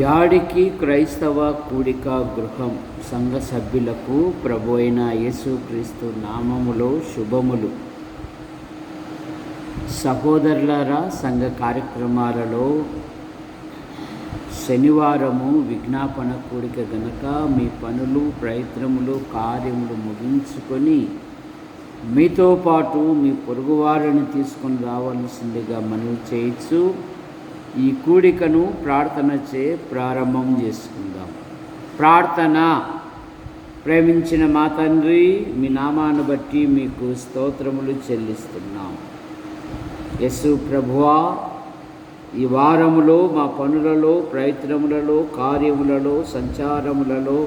యాడికి క్రైస్తవ కూడిక గృహం సంఘ సభ్యులకు ప్రభు అయిన యేసుక్రీస్తు నామములో శుభములు. సహోదరులారా, సంఘ కార్యక్రమాలలో శనివారము విజ్ఞాపన కూడిక గనక మీ పనులు, ప్రయత్నములు, కార్యములు ముగించుకొని మీతో పాటు మీ పొరుగువారిని తీసుకొని రావాల్సిందిగా మనవి చేయొచ్చు. ఈ కూడికను ప్రార్థనచే ప్రారంభం చేసుకుందాం. ప్రార్థన. ప్రేమించిన మా తండ్రి, మీ నామాన్ని బట్టి మీకు స్తోత్రములు చెల్లిస్తున్నాం. యేసు ప్రభువా, ఈ వారములో మా పనులలో, ప్రయత్నములలో, కార్యములలో, సంచారములలో,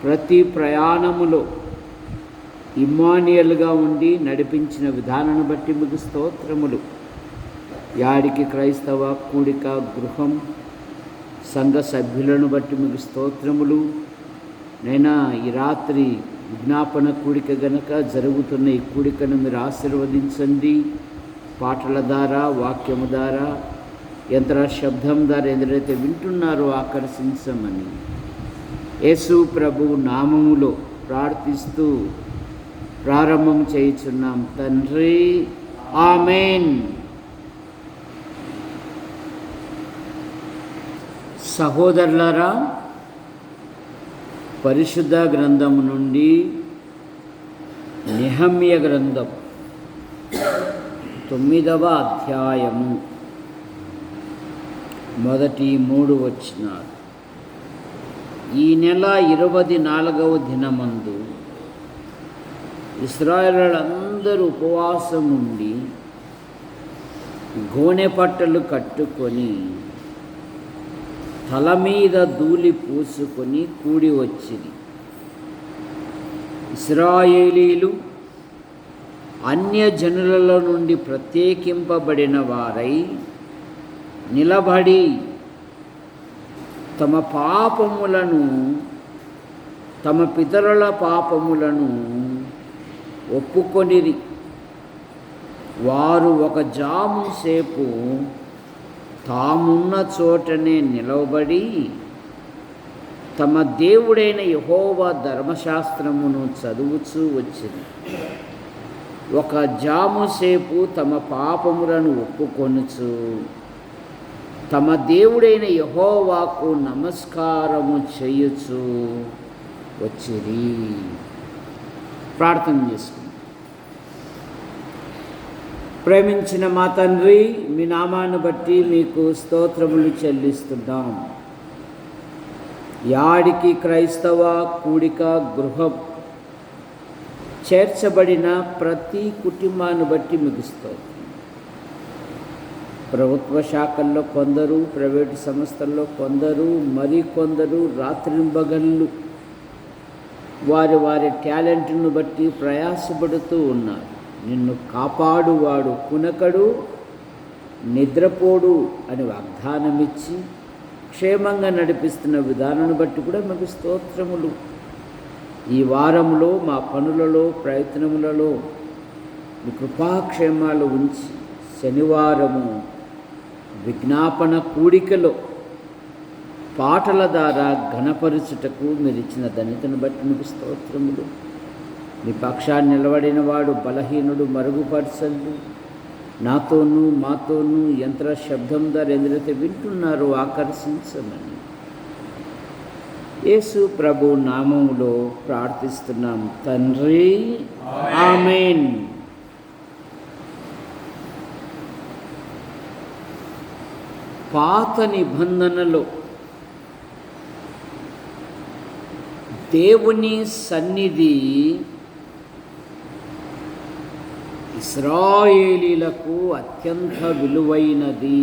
ప్రతి ప్రయాణములో ఇమ్మానుయేలుగా ఉండి నడిపించిన విధానాన్ని బట్టి మీకు స్తోత్రములు. యాడికి క్రైస్తవ కూడిక గృహం సంఘ సభ్యులను బట్టి మీకు స్తోత్రములు. నైనా ఈ రాత్రి విజ్ఞాపన కూడిక గనక జరుగుతున్న ఈ కూడికను మీరు ఆశీర్వదించండి. పాటల ద్వారా, వాక్యము ద్వారా, యంత్ర శబ్దం ద్వారా ఎదురైతే వింటున్నారో ఆకర్షించమని యేసు ప్రభు నామములో ప్రార్థిస్తూ ప్రారంభం చేయుచున్నాం తండ్రి. ఆమేన్. సహోదరులారా, పరిశుద్ధ గ్రంథము నుండి నెహమ్య గ్రంథం 9వ అధ్యాయము మొదటి 3 వచనాలు. ఈ నెల 24వ దినమందు ఇశ్రాయేలులందరూ ఉపవాసం ఉండి గోనె పట్టలు కట్టుకొని తల మీద ధూళి పూసుకొని కూడి వచ్చింది. ఇశ్రాయేలీలు అన్యజనులలో నుండి ప్రత్యేకింపబడిన వారై నిలబడి తమ పాపములను, తమ పితరుల పాపములను ఒప్పుకొనిరి. వారు ఒక జాము సేపు తామున్న చోటనే నిలవబడి తమ దేవుడైన యెహోవా ధర్మశాస్త్రమును చదువుచూ వచ్చింది. ఒక జాము సేపు తమ పాపములను ఒప్పుకొనుచు తమ దేవుడైన యెహోవాకు నమస్కారము చేయుచు వచ్చిరి. ప్రార్థన చేసుకుందాం. ప్రేమించిన మా తండ్రి, మీ నామాన్ని బట్టి మీకు స్తోత్రములు చెల్లిస్తున్నాం. యాడికి క్రైస్తవ కూడిక గృహం చేర్చబడిన ప్రతి కుటుంబాన్ని బట్టి మీకు స్తోత్రం. ప్రభుత్వ శాఖల్లో కొందరు, ప్రైవేటు సంస్థల్లో కొందరు, మరికొందరు రాత్రింబగళ్ళు వారి వారి టాలెంట్ను బట్టి ప్రయాసపడుతూ ఉన్నారు. నిన్ను కాపాడువాడు కునకడు, నిద్రపోడు అని వాగ్దానమిచ్చి క్షేమంగా నడిపిస్తున్న విధానాన్ని బట్టి కూడా మీకు స్తోత్రములు. ఈ వారంలో మా పనులలో, ప్రయత్నములలో మీ కృపాక్షేమాలు ఉంచి శనివారము విజ్ఞాపన కూడికలో పాటల ద్వారా ఘనపరుచుటకు మీరు ఇచ్చిన ధన్యతను బట్టి మీకు స్తోత్రములు. మీ పక్షాన్ని నిలబడిన వాడు బలహీనుడు మరుగుపరచండు. నాతోనూ మాతోనూ యంత్ర శబ్దం ద్వారా ఎందుకైతే వింటున్నారో ఆకర్షించమని యేసు ప్రభు నామములో ప్రార్థిస్తున్నాం తండ్రి. ఆమేన్. పాత నిబంధనలో దేవుని సన్నిధి ఇశ్రాయేలీలకు అత్యంత విలువైనది.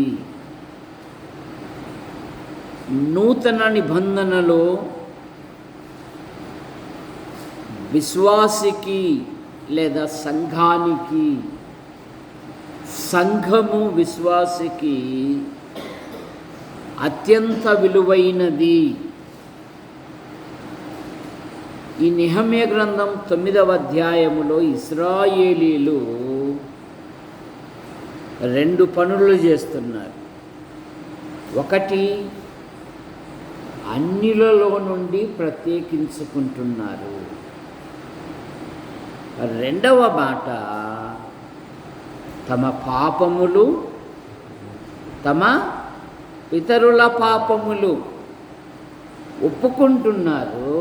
నూతన నిబంధనలో విశ్వాసికి లేదా సంఘానికి, సంఘము విశ్వాసికి అత్యంత విలువైనది. ఈ నెహమ్య గ్రంథం 9వ అధ్యాయములో ఇశ్రాయేలీలు రెండు పనులు చేస్తున్నారు. ఒకటి, అన్యులలో నుండి ప్రత్యేకించుకుంటున్నారు. రెండవ మాట, తమ పాపములు, తమ పితరుల పాపములు ఒప్పుకుంటున్నారు,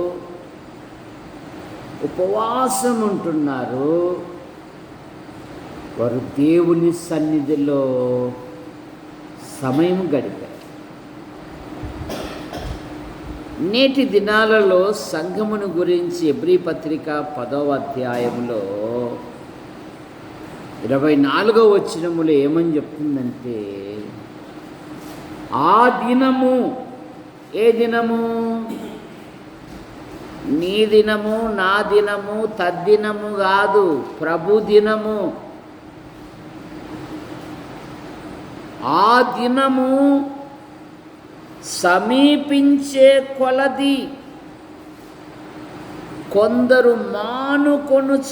ఉపవాసం ఉంటున్నారు. వారు దేవుని సన్నిధిలో సమయం గడిపారు. నేటి దినాలలో సంఘమును గురించి హెబ్రీ పత్రిక 10వ అధ్యాయంలో 24వ వచనములో ఏమని చెప్తుందంటే, ఆ దినము, ఏ దినము? నీ దినము, నా దినము, తద్దినము కాదు, ప్రభు దినము. ఆ దినము సమీపించే కొలది కొందరు మానుకొనుచున్నట్టుగా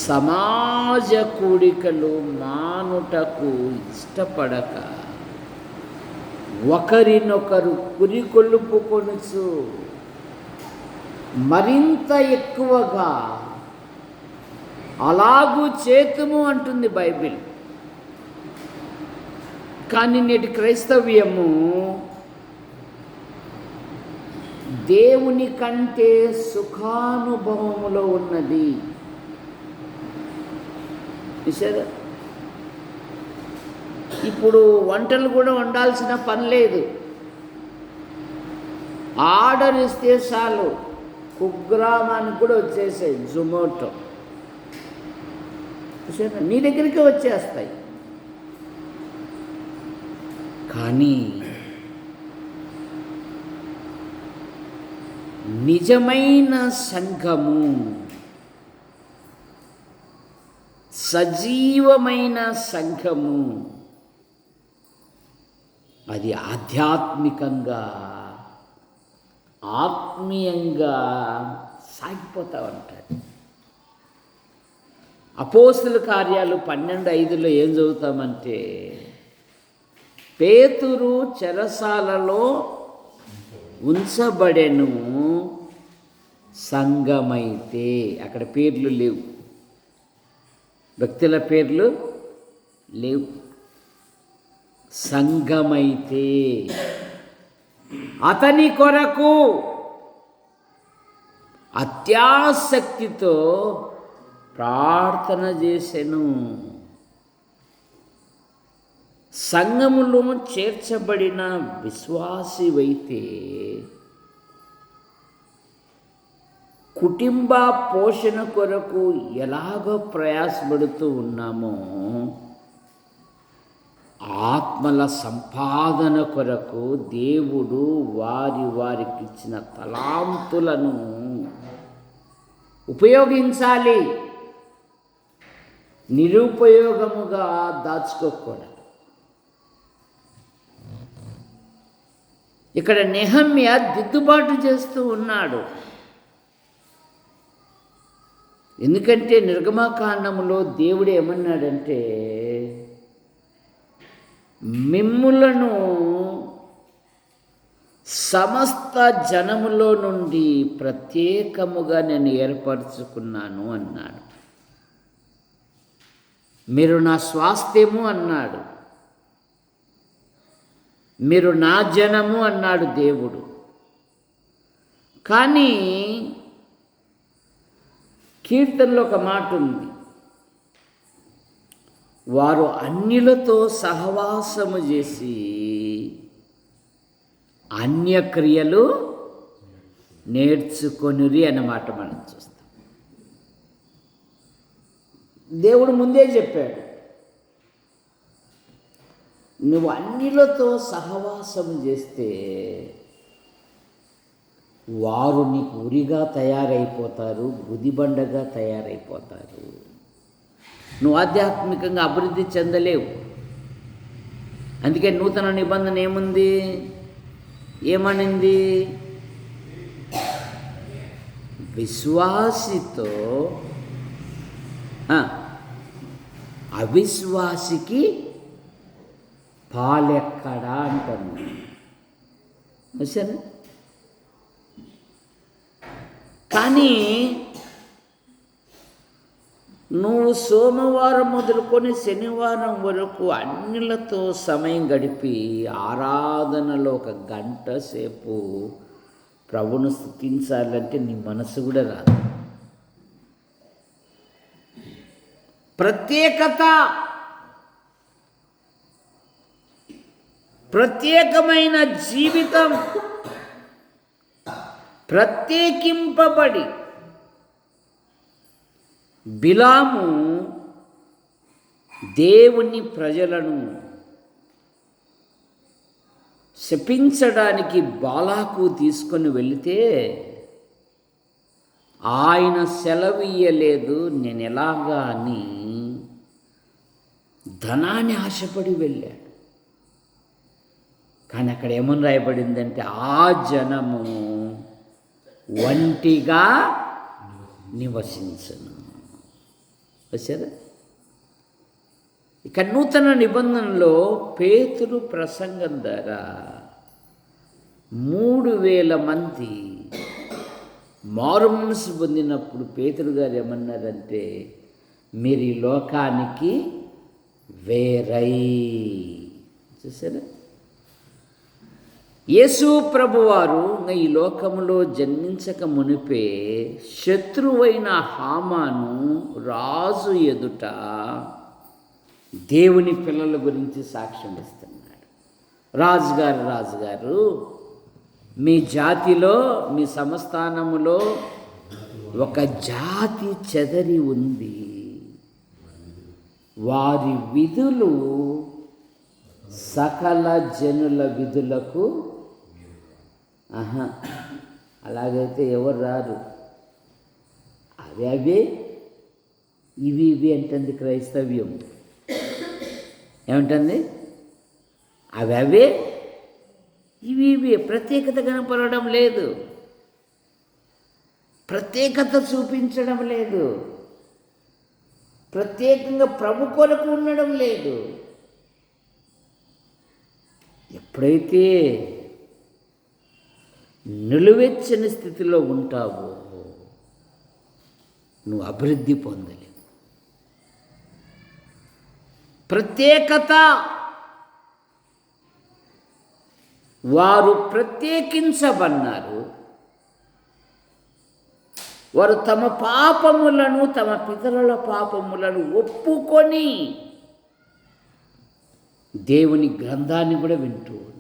సమాజ కూడికలు మానుటకు ఇష్టపడక ఒకరినొకరు పురికొల్పుకొనుచు మరింత ఎక్కువగా అలాగూ చేతుము అంటుంది బైబిల్. కానీ నేటి క్రైస్తవ్యము దేవుని కంటే సుఖానుభవములో ఉన్నది. చూసారా? ఇప్పుడు వంటలు కూడా వండాల్సిన పని లేదు. ఆర్డర్ ఇస్తే చాలు, కుగ్రామానికి కూడా వచ్చేసాయి జొమాటో. చూసారా? నీ దగ్గరికి వచ్చేస్తాయి. కానీ నిజమైన సంఘము, సజీవమైన సంఘము, అది ఆధ్యాత్మికంగా, ఆత్మీయంగా సాగిపోతూ ఉంటాడు. అపోస్తుల కార్యాలు 12:5లో ఏం చదువుతామంటే, పేతురు చెరసాలలో ఉంచబడెను, సంఘమైతే. అక్కడ పేర్లు లేవు, వ్యక్తుల పేర్లు లేవు. సంఘమైతే అతని కొరకు అత్యాసక్తితో ప్రార్థన చేసెను. సంఘములో చేర్చబడిన విశ్వాసివైతే కుటుంబ పోషణ కొరకు ఎలాగో ప్రయాసపడుతూ ఉన్నామో, ఆత్మల సంపాదన కొరకు దేవుడు వారికి ఇచ్చిన తలాంతులను ఉపయోగించాలి. నిరుపయోగముగా దాచుకోకూడదు. ఇక్కడ నెహమ్యా దిద్దుబాటు చేస్తూ ఉన్నాడు. ఎందుకంటే నిర్గమకాండములో దేవుడు ఏమన్నాడంటే, మిమ్ములను సమస్త జనములో నుండి ప్రత్యేకముగా నేను ఏర్పరచుకున్నాను అన్నాడు. మీరు నా స్వాస్థ్యము అన్నాడు. మీరు నా జనము అన్నాడు దేవుడు. కానీ కీర్తనలో ఒక మాట ఉంది, వారు అన్యులతో సహవాసము చేసి అన్యక్రియలు నేర్చుకొనిరి అన్నమాట మనం చూస్తాం. దేవుడు ముందే చెప్పాడు, నువ్వు అన్యులతో సహవాసము చేస్తే వారు నీకు ఉరిగా తయారైపోతారు, గుదిబండగా తయారైపోతారు. నువ్వు ఆధ్యాత్మికంగా అభివృద్ధి చెందలేవు. అందుకే నూతన నిబంధన ఏముంది, ఏమనింది? విశ్వాసితో అవిశ్వాసికి పాలెక్కడా అంటాను. సరే, కానీ నువ్వు సోమవారం మొదలుకొని శనివారం వరకు అన్నిలతో సమయం గడిపి ఆరాధనలో 1 గంట సేపు ప్రభువును స్తుతించాలంటే నీ మనసు కూడా రాదు. ప్రత్యేకత, ప్రత్యేకమైన జీవితం, ప్రత్యేకింపబడి బిలాము దేవుని ప్రజలను శపించడానికి బాలాకు తీసుకొని వెళితే ఆయన సెలవియ్యలేదు. నేను ఎలాగా అని ధనాన్ని ఆశపడి వెళ్ళాడు. కానీ అక్కడ ఏమని రాయబడిందంటే ఆ జనము ఒంటిగా నివసించను. వచ్చారా? ఇక నూతన నిబంధనలో పేతురు ప్రసంగం ద్వారా 3000 మంది మారు మనసు పొందినప్పుడు పేతురు గారు ఏమన్నారంటే, మీరు ఈ లోకానికి వేరై. చూసారా? యేసు ప్రభువారు ఈ లోకములో జన్మించక మునిపే శత్రువైన హామాను రాజు ఎదుట దేవుని పిల్లల గురించి సాక్ష్యం ఇస్తున్నాడు. రాజుగారు మీ జాతిలో, మీ సంస్థానములో ఒక జాతి చెదరి ఉంది. వారి విధులు సకల జనుల విధులకు అలాగైతే ఎవరు రారు. అవే ఇవి అంటుంది క్రైస్తవ్యం. ఏమంటుంది? అవే ఇవి ప్రత్యేకత కనపడడం లేదు, ప్రత్యేకత చూపించడం లేదు, ప్రత్యేకంగా ప్రభు కొరకు ఉండడం లేదు. ఎప్పుడైతే నిలువెచ్చని స్థితిలో ఉంటావో నువ్వు అభివృద్ధి పొందలేవు. ప్రత్యేకత, వారు ప్రత్యేకించబన్నారు. వారు తమ పాపములను, తమ పితరుల పాపములను ఒప్పుకొని దేవుని గ్రంథాన్ని కూడా వింటూ ఉన్నారు.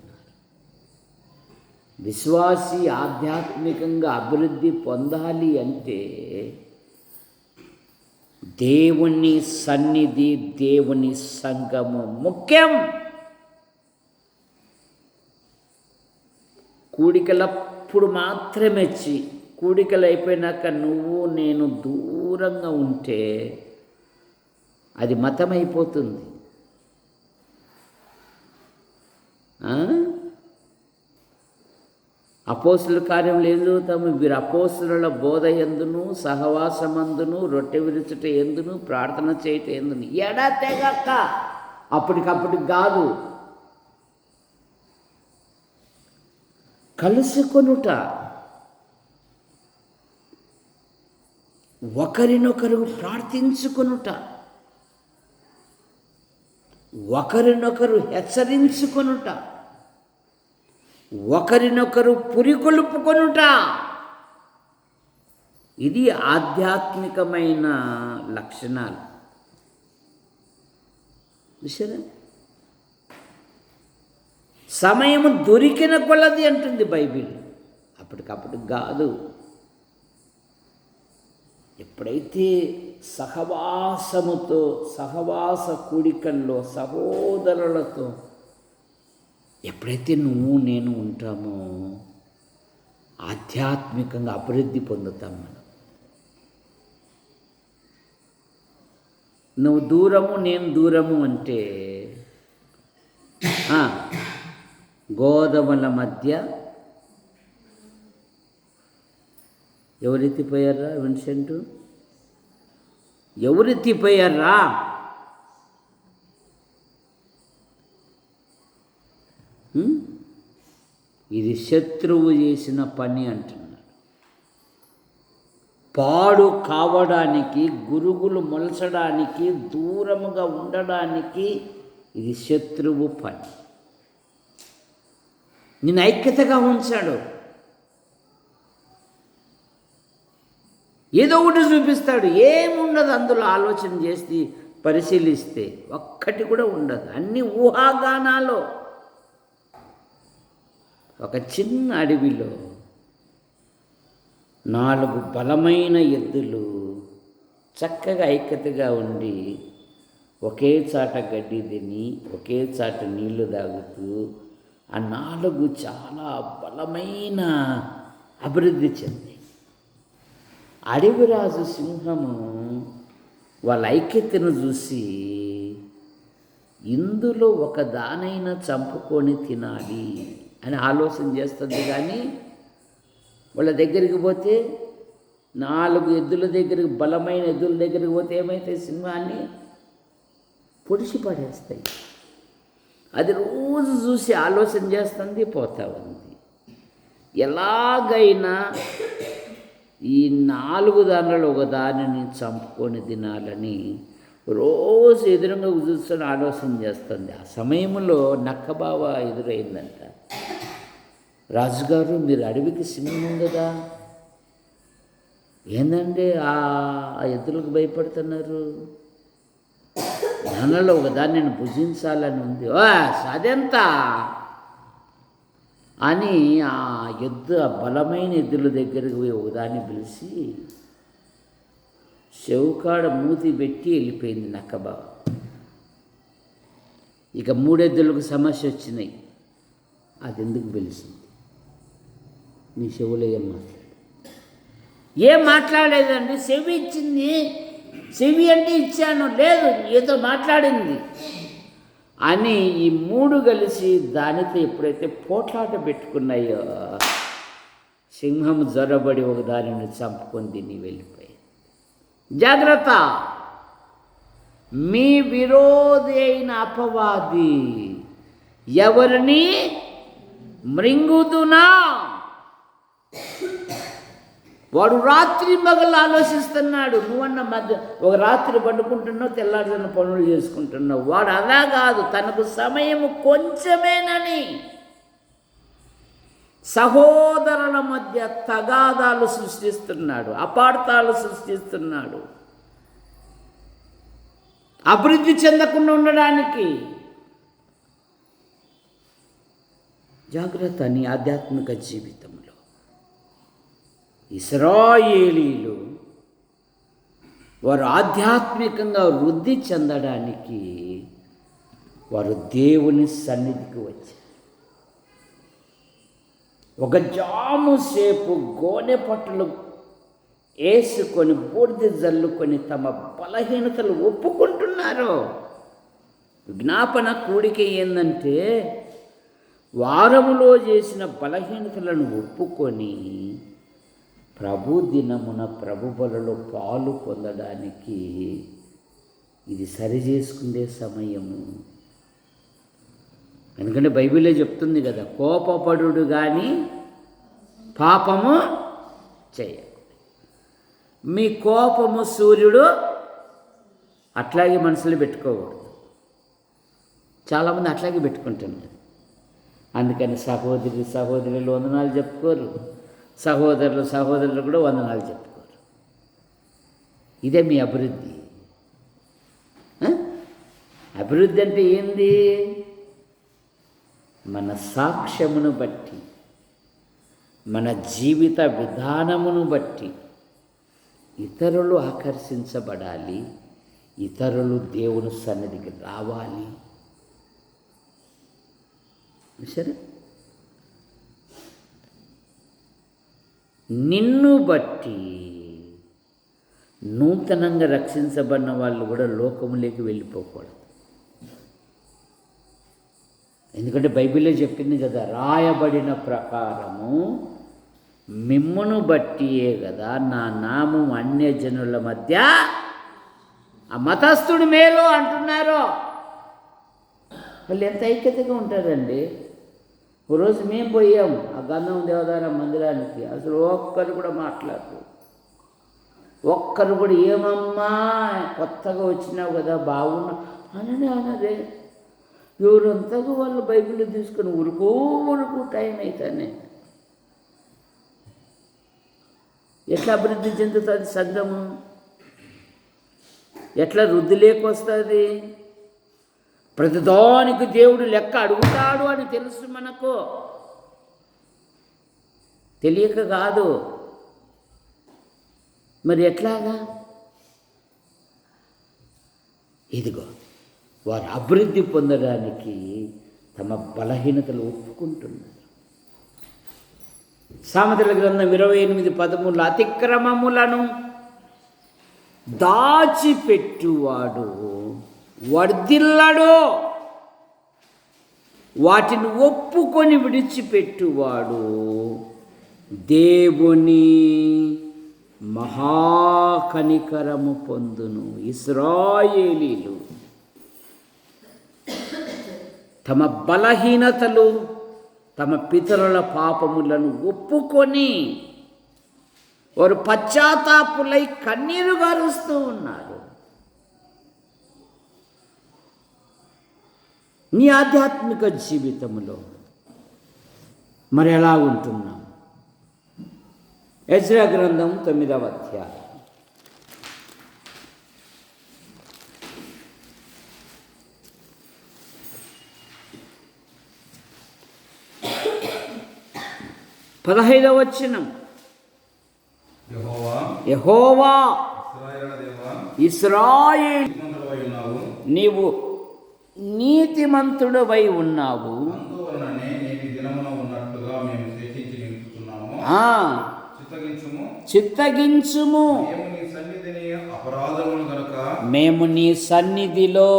విశ్వాసి ఆధ్యాత్మికంగా అభివృద్ధి పొందాలి అంటే దేవుని సన్నిధి, దేవుని సంఘము ముఖ్యం. కూడికలప్పుడు మాత్రమే కూడికలు అయిపోయినాక నువ్వు నేను దూరంగా ఉంటే అది మతం అయిపోతుంది. అపోస్తుల కార్యములు ఏం చదువుతాము? వీరు అపోస్తుల బోధ ఎందును, సహవాసమందును, రొట్టె విరుచుట ఎందును, ప్రార్థన చేయట ఎందును ఎడతెగక, అప్పటికప్పటికి కాదు, కలుసుకొనుట, ఒకరినొకరు ప్రార్థించుకొనుట, ఒకరినొకరు హెచ్చరించుకొనుట, ఒకరినొకరు పురికొల్పుకొనుట, ఇది ఆధ్యాత్మికమైన లక్షణాలు. చూసారా? సమయం దొరికిన కొలది అంటుంది బైబిల్, అప్పటికప్పుడు కాదు. ఎప్పుడైతే సహవాసముతో, సహవాస కూడికల్లో సహోదరులతో ఎప్పుడైతే నువ్వు నేను ఉంటామో ఆధ్యాత్మికంగా అభివృద్ధి పొందుతాం మనం. నువ్వు దూరము, నేను దూరము అంటే గోధుమల మధ్య ఎవరెత్తిపోయారా? విన్సెంట్, ఎవరెత్తిపోయారా? ఇది శత్రువు చేసిన పని అంటున్నాడు. పాడు కావడానికి, గురుగులు మొలచడానికి, దూరముగా ఉండడానికి ఇది శత్రువు పని. నిన్ను ఐక్యతగా ఉంచాడు. ఏదో ఒకటి చూపిస్తాడు. ఏముండదు అందులో. ఆలోచన చేసి పరిశీలిస్తే ఒక్కటి కూడా ఉండదు. అన్ని ఊహాగానాలు. ఒక చిన్న అడవిలో 4 బలమైన ఎద్దులు చక్కగా ఐక్యతగా ఉండి ఒకే చాట గడ్డి తిని ఒకే చాట నీళ్లు తాగుతూ ఆ 4 చాలా బలమైన అభివృద్ధి చెంది, అడవిరాజు సింహము వాళ్ళ ఐక్యతను చూసి ఇందులో ఒక దానైనా చంపుకొని తినాలి అని ఆలోచన చేస్తుంది. కానీ వాళ్ళ దగ్గరికి పోతే 4 ఎద్దుల దగ్గరికి, బలమైన ఎద్దుల దగ్గరికి పోతే ఏమైతే సింహాన్ని పొడిచి పడేస్తాయి. అది రోజు చూసి ఆలోచన చేస్తుంది, పోతా ఉంది. ఎలాగైనా ఈ 4 దానిలో ఒక దానిని చంపుకొని తినాలని రోజు ఎదురుగా చూసుకొని ఆలోచన చేస్తుంది. ఆ సమయంలో నక్కబావ ఎదురైందంట. రాజుగారు, మీరు అడవికి సింహం ఉందా? ఏందండి ఆ ఎద్దులకు భయపడుతున్నారు? దానిలో ఒకదాన్ని నేను భుజించాలని ఉంది. అదెంత అని ఆ బలమైన ఎద్దుల దగ్గరికి పోయి ఒకదాన్ని పిలిచి చెవుకాడ మూతి పెట్టి వెళ్ళిపోయింది నక్కబావ. ఇక 3 ఎద్దులకు సమస్య వచ్చినాయి. అది ఎందుకు పిలిచింది? మీ చెవులో ఏం మాట్లాడేదండి? చెవి ఇచ్చింది. చెవి అంటే ఇచ్చాను, లేదు ఏదో మాట్లాడింది అని ఈ 3 కలిసి దానితో ఎప్పుడైతే పోట్లాట పెట్టుకున్నాయో సింహం జ్వరబడి ఒక దానిని చంపుకొని తిని వెళ్ళిపోయి. జాగ్రత్త, మీ విరోధి అయిన అపవాది ఎవరిని మృంగుతున్నా వాడు రాత్రి మగలు ఆలోచిస్తున్నాడు. నువ్వన్న మధ్య ఒక రాత్రి పండుకుంటున్నావు, తెల్లారుజామున పనులు చేసుకుంటున్నావు. వాడు అలా కాదు, తనకు సమయం కొంచెమేనని సహోదరుల మధ్య తగాదాలు సృష్టిస్తున్నాడు, అపార్థాలు సృష్టిస్తున్నాడు. అభివృద్ధి చెందకుండా ఉండడానికి జాగ్రత్త. నీ ఆధ్యాత్మిక జీవితంలో ఇశ్రాయేలీలు వారు ఆధ్యాత్మికంగా వృద్ధి చెందడానికి వారు దేవుని సన్నిధికి వచ్చారు. ఒక జాము సేపు గోనె పట్టులు వేసుకొని బూడిద జల్లుకొని తమ బలహీనతలు ఒప్పుకుంటున్నారు. విజ్ఞాపన కూడిక ఏందంటే వారములో చేసిన బలహీనతలను ఒప్పుకొని ప్రభు దినమున ప్రభు బలలో పాలు పొందడానికి ఇది సరి చేసుకునే సమయము. ఎందుకంటే బైబిలే చెప్తుంది కదా, కోపపడు కానీ పాపము చేయ. మీ కోపము సూర్యుడు అట్లాగే మనసులో పెట్టుకోకూడదు. చాలామంది అట్లాగే పెట్టుకుంటున్నారు. అందుకని సహోదరులు వందనాలు చెప్పుకోరు, సహోదరులు కూడా వందనాలు చెప్పుకోరు. ఇదే మీ అభివృద్ధి. అభివృద్ధి అంటే ఏంది? మన సాక్ష్యమును బట్టి, మన జీవిత విధానమును బట్టి ఇతరులు ఆకర్షించబడాలి, ఇతరులు దేవుని సన్నిధికి రావాలి. సరే, నిన్ను బట్టి నూతనంగా రక్షించబడిన వాళ్ళు కూడా లోకములోకి వెళ్ళిపోకూడదు. ఎందుకంటే బైబిలే చెప్పింది కదా, రాయబడిన ప్రకారము మిమ్మును బట్టియే కదా నా నామం అన్యజనుల మధ్య ఆ మతస్థుడు మేలు అంటున్నారు. వాళ్ళు ఎంత ఐక్యతగా ఉంటారండి. రోజు మేము పోయాం ఆ గంధం దేవదార మందిరానికి, అసలు ఒక్కరు కూడా మాట్లాడరు. ఒక్కరు కూడా ఏమమ్మా కొత్తగా వచ్చినావు కదా బాగున్నా అనరే. ఎవరంతగా వాళ్ళు బైబిల్ తీసుకుని ఉరుకు టైం అయితేనే ఎట్లా అభివృద్ధి చెందుతుంది సంఘము? ఎట్లా వృద్ధి లేకొస్తుంది? ప్రతిదానికి దేవుడు లెక్క అడుగుతాడు అని తెలుసు మనకు, తెలియక కాదు. మరి ఎట్లాగా? ఇదిగో వారు అభివృద్ధి పొందడానికి తమ బలహీనతలు ఒప్పుకుంటున్నారు. సామెతల గ్రంథం 28:13 అతిక్రమములను దాచిపెట్టువాడు వర్ధిల్లడు, వాటిని ఒప్పుకొని విడిచిపెట్టువాడు దేవుని మహాకనికరము పొందును. ఇశ్రాయేలీలు తమ బలహీనతలు, తమ పితరుల పాపములను ఒప్పుకొని వారు పశ్చాత్తాపులై కన్నీరు గారుస్తూ ఉన్నారు. నీ ఆధ్యాత్మిక జీవితంలో మరి ఎలా ఉంటున్నాం? ఎజ్రా గ్రంథం 9వ అధ్యాయం. పదహైదవ వచనం. యెహోవా ఇశ్రాయేలు నీవు నీతిమంతుడవై ఉన్నావు, చిత్తగించుము. మేము నీ సన్నిధిలో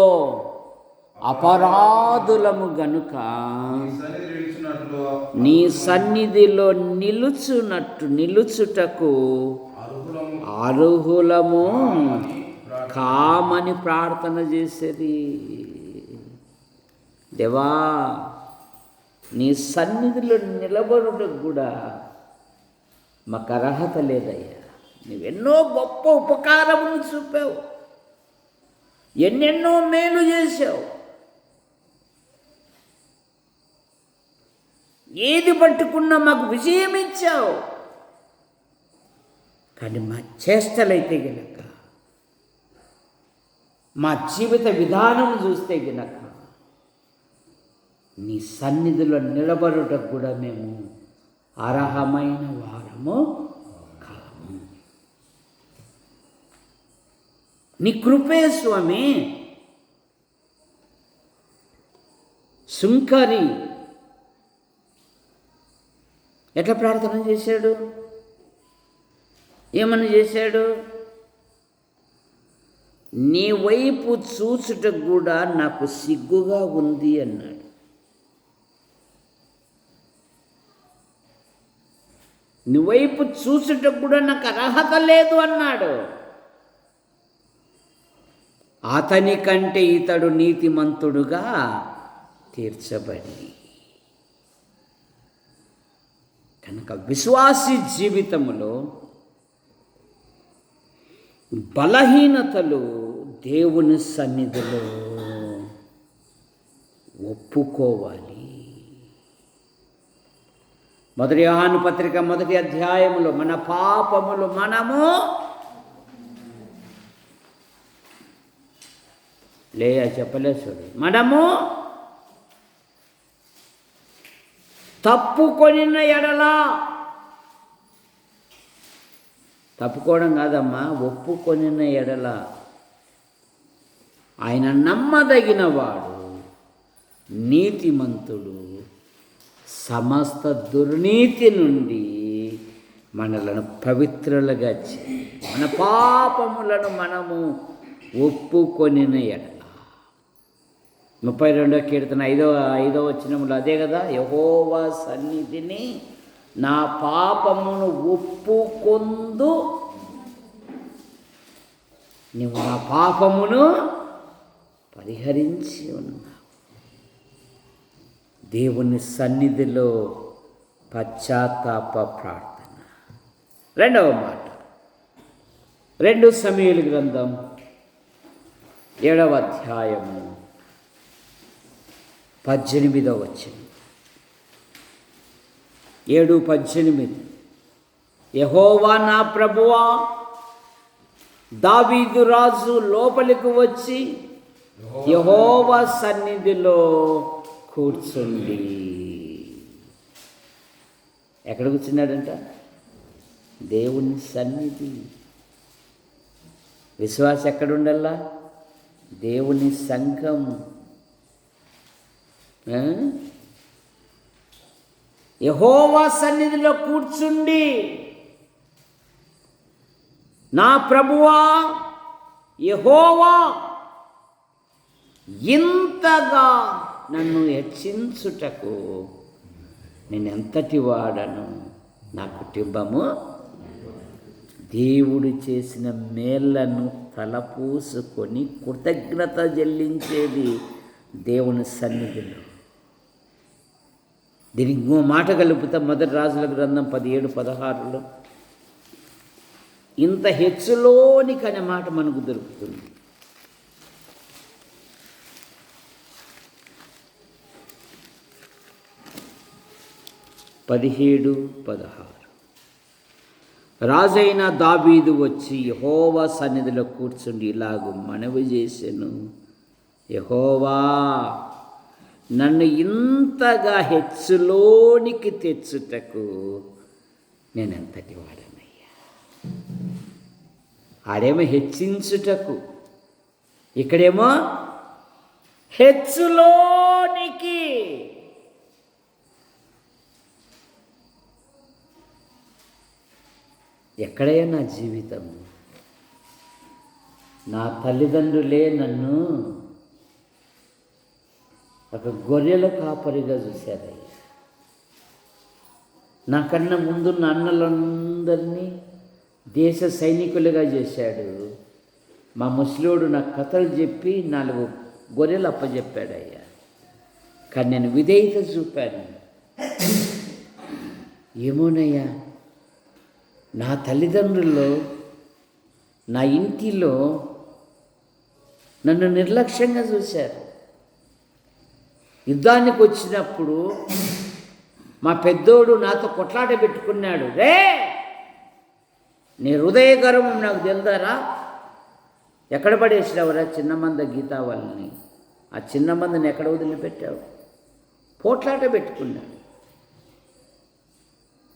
అపరాధులము గనుక నీ సన్నిధిలో నిలుచుటకు అర్హులము కామని ప్రార్థన చేసేది. దేవా, నీ సన్నిధిలో నిలబడుటకు కూడా మాకు అర్హత లేదయ్యా. నువ్వెన్నో గొప్ప ఉపకారములు చూపావు, ఎన్నెన్నో మేలు చేశావు. ఏది పట్టుకున్నా మాకు విజయం ఇచ్చావు. కానీ మా చేష్టలైతే గనక, మా జీవిత విధానం చూస్తే గనక నీ సన్నిధిలో నిలబడుటకు కూడా మేము అర్హమైన వారము కాము. నీ కృపే స్వామి. సుంకరి ఎట్లా ప్రార్థన చేశాడు? ఏమని చేశాడు? నీ వైపు చూచుటకు కూడా నాకు సిగ్గుగా ఉంది అన్నాడు. నీ వైపు చూచుటకు కూడా నాకు అర్హత లేదు అన్నాడు. అతని కంటే ఇతడు నీతిమంతుడుగా తీర్చబడి. కనుక విశ్వాసి జీవితంలో బలహీనతలు దేవుని సన్నిధిలో ఒప్పుకోవాలి. మొదటి యోహాను పత్రిక 1వ అధ్యాయములో మన పాపములు మనము చెప్పలేసుడు మనము తప్పుకొనిన ఎడల, తప్పుకోవడం కాదమ్మా, ఒప్పుకొనిన ఎడల ఆయన నమ్మదగినవాడు, నీతిమంతుడు, సమస్త దుర్నీతి నుండి మనలను పవిత్రులుగా చేయి. మన పాపములను మనము ఒప్పుకొనిన ఎడల. 32వ కీర్తన 5వ వచనములో అదే కదా, యెహోవా సన్నిధిని నా పాపమును ఒప్పుకొందు, నువ్వు నా పాపమును పరిహరించి ఉన్నావు. దేవుని సన్నిధిలో పశ్చాత్తాప ప్రార్థన. రెండవ మాట 2 సమూయేలు గ్రంథం 7వ అధ్యాయము 18వ వచనం. 7:18. యెహోవా నా ప్రభువా, దావీదు రాజు లోపలికి వచ్చి యెహోవా సన్నిధిలో కూర్చుండి. ఎక్కడ కూర్చున్నాడంట? దేవుని సన్నిధి. విశ్వాస ఎక్కడుండల్లా? దేవుని సంఘం. యెహోవా సన్నిధిలో కూర్చుండి, నా ప్రభువా యెహోవా, ఇంతగా నన్ను హెచ్చించుటకు నేను ఎంతటి వాడను, నా కుటుంబము దేవుడు చేసిన మేళ్లను తలపూసుకొని కృతజ్ఞత చెల్లించేది దేవుని సన్నిధిలో. దీనికి ఇంకో మాట కలుపుతా. 1 రాజుల గ్రంథం 17:16లో ఇంత హెచ్చులోనికి అనే మాట మనకు దొరుకుతుంది. పదిహేడు 16. రాజైన దావీదు వచ్చి యెహోవా సన్నిధిలో కూర్చుండి ఇలాగూ మనవి చేసెను, యెహోవా, నన్ను ఇంతగా హెచ్చులోనికి తెచ్చుటకు నేనెంతటి వాడనయ్యా. ఆడేమో హెచ్చించుటకు, ఇక్కడేమో హెచ్చులోనికి. ఎక్కడయ్యా నా జీవితం? నా తల్లిదండ్రులే నన్ను ఒక గొర్రెల కాపరిగా చూశారయ్యా. నాకన్నా ముందున్న అన్నలందరినీ దేశ సైనికులుగా చేశాడు. మా ముసలోడు నాకు కథలు చెప్పి 4 గొర్రెలు అప్పచెప్పాడయ్యా. కానీ నేను విధేయత చూపాను. ఏమోనయ్యా, నా తల్లిదండ్రుల్లో, నా ఇంటిలో నన్ను నిర్లక్ష్యంగా చూశారు. యుద్ధానికి వచ్చినప్పుడు మా పెద్దోడు నాతో కొట్లాట పెట్టుకున్నాడు. రే, నీ హృదయ గర్వం నాకు తెలుదారా? ఎక్కడ పడేసినావురా చిన్నమంద గీతా వాళ్ళని? ఆ చిన్నమందని ఎక్కడ వదిలిపెట్టావు? పోట్లాట పెట్టుకున్నాడు.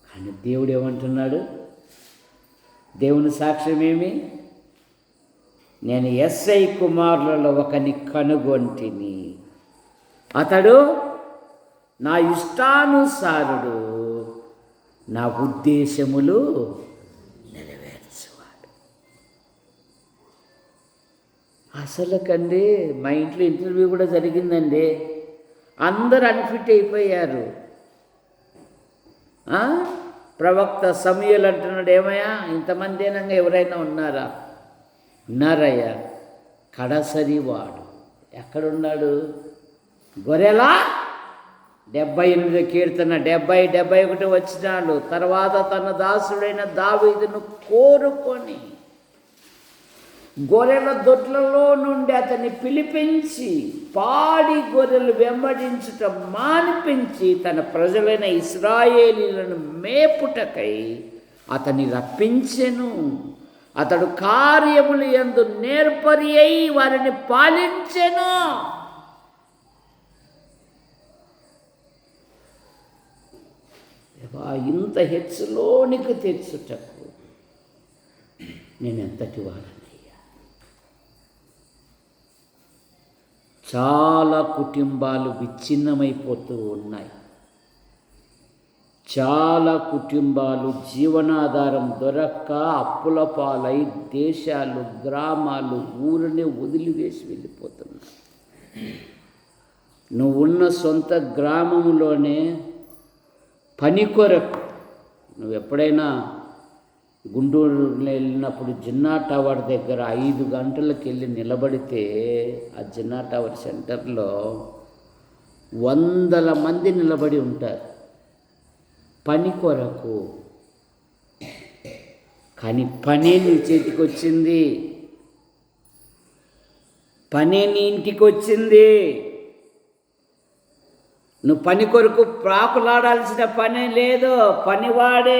కానీ దేవుడు ఏమంటున్నాడు? దేవుని సాక్ష్యం ఏమి? నేను ఎస్ఐ కుమారులలో ఒకని కనుగొంటిని, అతడు నా ఇష్టానుసారుడు, నా ఉద్దేశములు నెరవేర్చువాడు. అసలుకండి మా ఇంట్లో ఇంటర్వ్యూ కూడా జరిగిందండి. అందరు అన్ఫిట్ అయిపోయారు. ప్రవక్త సమూయేలు అంటున్నాడు, ఏమయ్యా ఇంతమంది ఏనంగా ఎవరైనా ఉన్నారా? ఉన్నారయ్యా. కడసరి వాడు ఎక్కడున్నాడు? గొర్రెల 78 కీర్తన 70, 71 వచ్చినాడు. తర్వాత తన దాసుడైన దావీదును కోరుకొని గొర్రెల దొడ్లలో నుండి అతన్ని పిలిపించి పాడి గొర్రెలు వెంబడించుట మానిపించి తన ప్రజలైన ఇశ్రాయేలీయులను మేపుటకై అతన్ని రప్పించెను. అతడు కార్యములు యందు నేర్పరి అయి వారిని పాలించెను. ఇంత హెచ్చులోనికి తెచ్చుటకు నేను ఎంతటి వాడనయ్యా. చాలా కుటుంబాలు విచ్ఛిన్నమైపోతూ ఉన్నాయి. చాలా కుటుంబాలు జీవనాధారం దొరక్క అప్పుల పాలై దేశాలు, గ్రామాలు, ఊరిని వదిలివేసి వెళ్ళిపోతున్నాయి. నువ్వున్న సొంత గ్రామంలోనే పని కొరకు నువ్వు ఎప్పుడైనా గుంటూరు వెళ్ళినప్పుడు జిన్నా టవర్ దగ్గర 5 గంటలకు వెళ్ళి నిలబడితే ఆ జిన్నా టవర్ సెంటర్లో వందల మంది నిలబడి ఉంటారు పని కొరకు. కానీ పనే నీ చేతికి వచ్చింది, పనే నీ ఇంటికి వచ్చింది. నువ్వు పని కొరకు ప్రాకులాడాల్సిన పనే లేదు. పని వాడే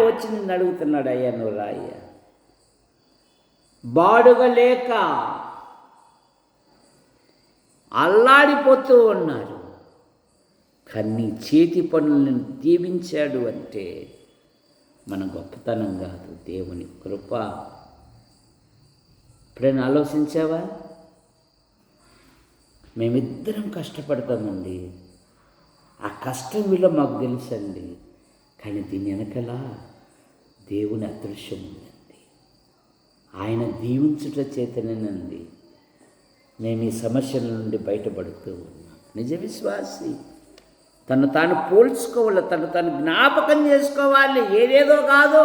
వచ్చి నిన్ను అడుగుతున్నాడు, అయ్యా నువ్వు రాయ్యా. బాడుగ లేక అల్లాడిపోతూ ఉన్నారు. కానీ నీ చేతి పనులను దీవించాడు అంటే మన గొప్పతనం కాదు, దేవుని కృప. ఎప్పుడైనా ఆలోచించావా? మేమిద్దరం కష్టపడతామండి, ఆ కష్టం విలువ మాకు తెలుసండి. కానీ దీని వెనకల దేవుని అదృశ్యం ఉందండి. ఆయన దీవించుట చేతనేనండి మేము ఈ సమస్యల నుండి బయటపడుతూ ఉన్నాం. నిజ విశ్వాసి తను తాను పోల్చుకోవాలి, తను తాను జ్ఞాపకం చేసుకోవాలి, ఏదేదో కాదు.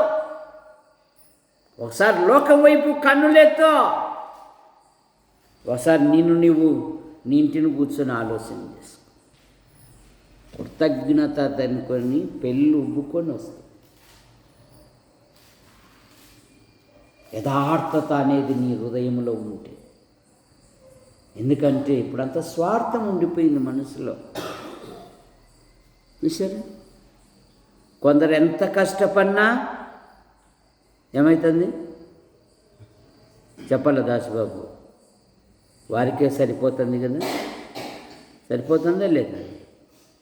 ఒకసారి లోకం వైపు కన్నులెత్తో, ఒకసారి నీవు నీ ఇంటిని కూర్చొని ఆలోచన చేసుకో. కృతజ్ఞత అనుకొని పెళ్ళి ఉబ్బుకొని వస్తుంది. యథార్థత అనేది నీ హృదయంలో ఉంటే, ఎందుకంటే ఇప్పుడంతా స్వార్థం ఉండిపోయింది మనసులో. చూసారా, కొందరు ఎంత కష్టపడినా ఏమవుతుంది చెప్పాలి దాసుబాబు, వారికే సరిపోతుంది కదా. సరిపోతుందా లేదా?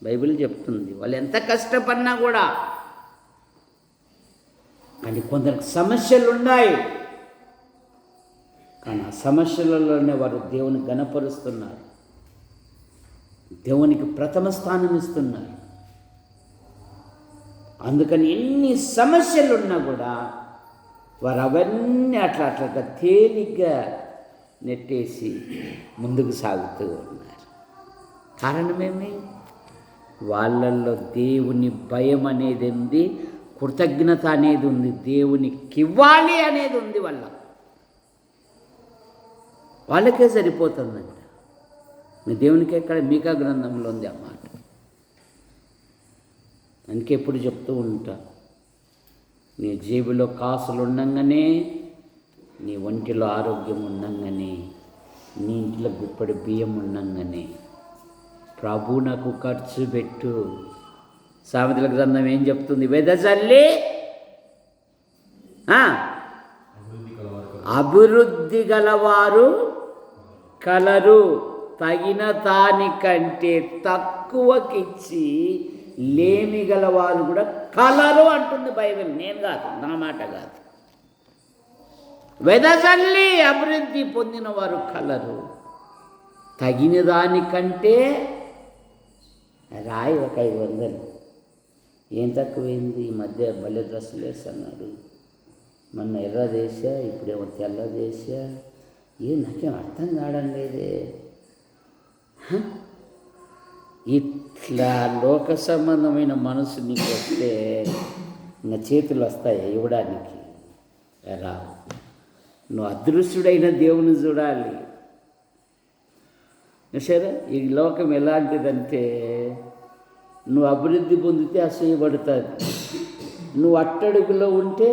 బైబిల్ చెప్తుంది వాళ్ళు ఎంత కష్టపడినా కూడా. కానీ కొందరికి సమస్యలు ఉన్నాయి, కానీ ఆ సమస్యలలోనే వారు దేవుని ఘనపరుస్తున్నారు, దేవునికి ప్రథమ స్థానం ఇస్తున్నారు. అందుకని ఎన్ని సమస్యలు ఉన్నా కూడా వారు అవన్నీ అట్లా తేలిగ్గా నెట్టేసి ముందుకు సాగుతూ ఉన్నారు. కారణమేమి? వాళ్ళల్లో దేవుని భయం అనేది ఉంది, కృతజ్ఞత అనేది ఉంది, దేవునికి ఇవ్వాలి అనేది ఉంది. వాళ్ళకే సరిపోతుందంట. మీ దేవునికి ఎక్కడ? మీకా గ్రంథంలో ఉంది ఆ మాట. అందుకే ఎప్పుడు చెప్తూ ఉంటా, నీ జేబులో కాసులు ఉండంగానే, నీ ఒంటిలో ఆరోగ్యం ఉండంగానే, నీ ఇంట్లో గుప్పడి బియ్యం ఉండంగానే ప్రభు నాకు ఖర్చు పెట్టు. సామెతల గ్రంథం ఏం చెప్తుంది? వెదజల్లి అభివృద్ధి గలవారు కలరు, తగిన దానికంటే తక్కువకిచ్చి లేమి గలవారు కూడా కలరు అంటుంది బైబిల్. నేను కాదు, నా మాట కాదు. వెదజల్లి అభివృద్ధి పొందిన వారు కలరు, తగిన దానికంటే రాయి ఒక 500. ఏం తక్కువైంది? ఈ మధ్య భలే డ్రెస్సులు వేస్తున్నారు. మొన్న ఎర్ర దేశా, ఇప్పుడేమో తెల్ల దేశా. నాకేం అర్థం కావడం లేదే. ఇట్లా లోక సంబంధమైన మనసు నీకు వస్తే ఇంకా చేతులు వస్తాయి ఇవ్వడానికి? రావు. నువ్వు అదృశ్యుడైన దేవుని చూడాలి. సరే, ఈ లోకం ఎలాంటిదంటే నువ్వు అభివృద్ధి పొందితే అసూయపడుతుంది, నువ్వు అట్టడుగులో ఉంటే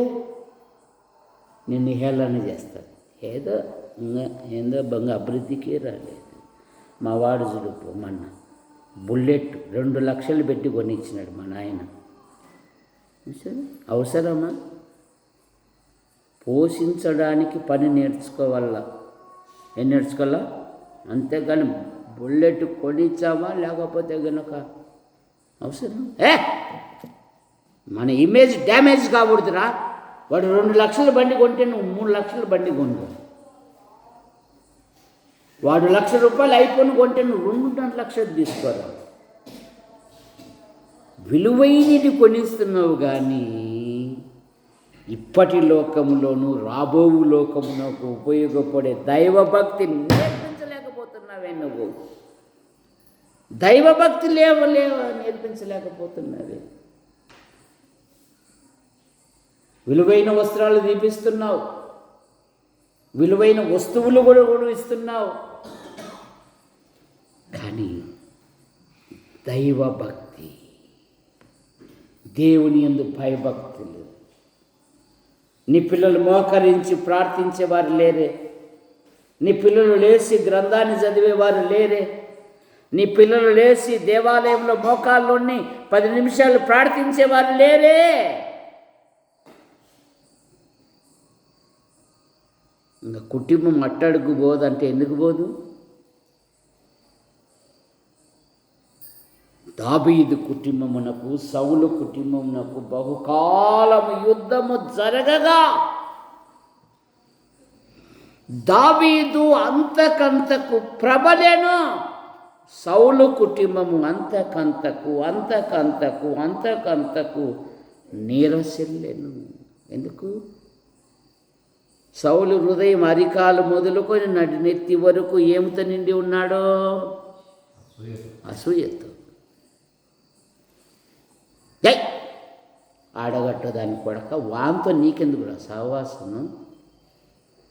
నిన్ను హేళన చేస్తాడు. ఏందో అభివృద్ధికే రాలేదు. మా వాడు చూడుపు మొన్న బుల్లెట్ 2 లక్షలు పెట్టి కొనిచ్చినాడు మా నాయన. అవసరమా? పోషించడానికి పని నేర్చుకోవాలా. ఏం నేర్చుకోవాలా? అంతేగాని బుల్లెట్ కొనిచ్చామా లేకపోతే కనుక అవసరం? మన ఇమేజ్ డ్యామేజ్ కాకూడదురా. వాడు 2 లక్షల బండి కొంటే నువ్వు 3 లక్షల బండి కొను. వాడు ₹1,00,000 ఐఫోన్ కొంటే నువ్వు 2.5 లక్షలు తీసుకోరా. విలువైనది కొనిస్తున్నావు, కానీ ఇప్పటి లోకంలోనూ రాబో లోకమునకు ఉపయోగపడే దైవభక్తి నేర్పించలేకపోతున్నావే నువ్వు. దైవభక్తి నేర్పించలేకపోతున్నావే. విలువైన వస్త్రాలు తీపిస్తున్నావు, విలువైన వస్తువులు కూడా ఇస్తున్నావు, కానీ దైవభక్తి, దేవుని యందు భయభక్తులు. నీ పిల్లలు మోకరించి ప్రార్థించేవారు లేరే? నీ పిల్లలు లేచి గ్రంథాన్ని చదివేవారు లేరే? నీ పిల్లలు లేచి దేవాలయంలో మోకాల్లోని 10 నిమిషాలు ప్రార్థించేవారు లేరే? ఇంకా కుటుంబం అట్టడుగు పోదంటే ఎందుకు పోదు? దావీదు కుటుంబమునకు సౌలు కుటుంబమునకు బహుకాలము యుద్ధము జరగగా దావీదు అంతకంతకు ప్రబలెను, సౌలు కుటుంబము అంతకంతకు నీరసిల్లెను. ఎందుకు? సౌలు హృదయం అరికాలు మొదలుకొని నడినెత్తి వరకు ఏమితో నిండి ఉన్నాడో? అసూయతో. ఆడగట్ట దాని కొడక వాంతో నీకెందుకు రా సహవాసము?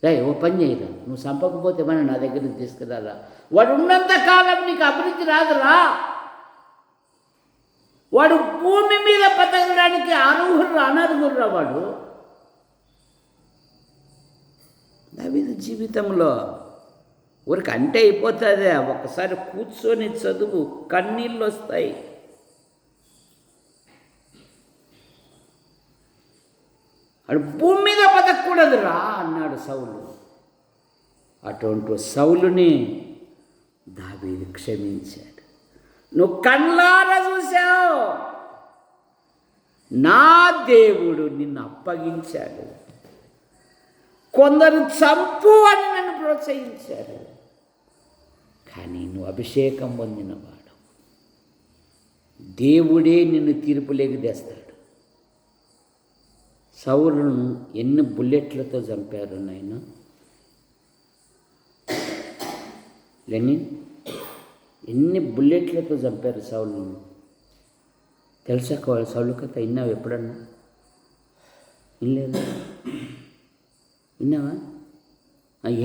ఓ పని చేయరా, నువ్వు చంపకపోతే మన నా దగ్గరికి తీసుకురారా. వాడు ఉన్నంత కాలం నీకు అభివృద్ధి రాదురా. వాడు భూమి మీద బతకడానికి అనర్హుర్రా వాడు. దావీదు జీవితంలో ఊరికి అంటే అయిపోతుంది. ఒకసారి కూర్చొని చదువు, కన్నీళ్ళు వస్తాయి. వాడు భూమి మీద బతకూడదురా అన్నాడు సౌలు. అటువంటి సౌలుని దావీదు క్షమించాడు. నువ్వు కళ్ళారా చూశావు, నా దేవుడు నిన్ను అప్పగించాడు. కొందరు చంపు అని నన్ను ప్రోత్సహించారు, కానీ నువ్వు అభిషేకం పొందినవాడు. దేవుడే నిన్ను తీర్పులేకి తెస్తాడు. సౌలును ఎన్ని బుల్లెట్లతో చంపారు నాయన? లెనిన్ ఎన్ని బుల్లెట్లతో చంపారు సౌలును? తెలుసా సౌలు కథ? విన్నావు ఎప్పుడన్నా? వినలేదు? విన్నావా?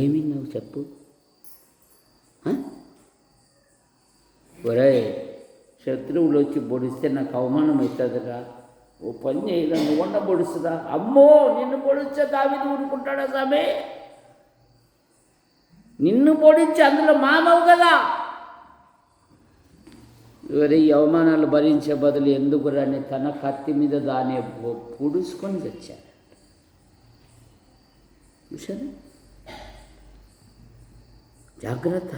ఏమి విన్నావు చెప్పు. ఒరే, శత్రువులు వచ్చి పొడిస్తే నాకు అవమానం అవుతుందిరా. ఓ పని చేయరా, నువ్వు పొడుస్తుందా? అమ్మో, నిన్ను పొడిస్తే దావీదు ఊరుకుంటాడా సామే? నిన్ను పొడిచి అందులో మానవు కదా. ఎవరి అవమానాలు భరించే బదులు ఎందుకు రాని తన కత్తి మీద దాన్ని పొడుచుకొని తెచ్చాడు. చూసారా? జాగ్రత్త.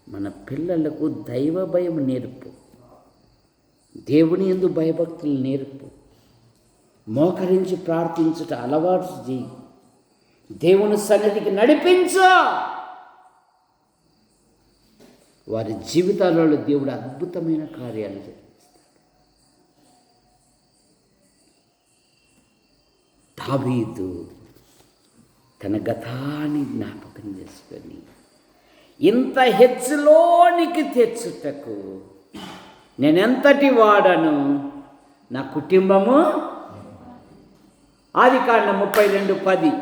మన పిల్లలకు దైవ భయం నేర్పు, దేవుని యందు భయభక్తులు నేర్పు, మోకరించి ప్రార్థించుట అలవాటు చేయి, దేవుని సన్నిధికి నడిపించు. వారి జీవితాలలో దేవుడు అద్భుతమైన కార్యాలు జరిగిస్తాడు. దావీదు తన గతాన్ని జ్ఞాపకం చేసుకొని ఇంత హెచ్చులోనికి తెచ్చుటకు నేనెంతటి వాడను, నా కుటుంబము. ఆదికాండం 32:10.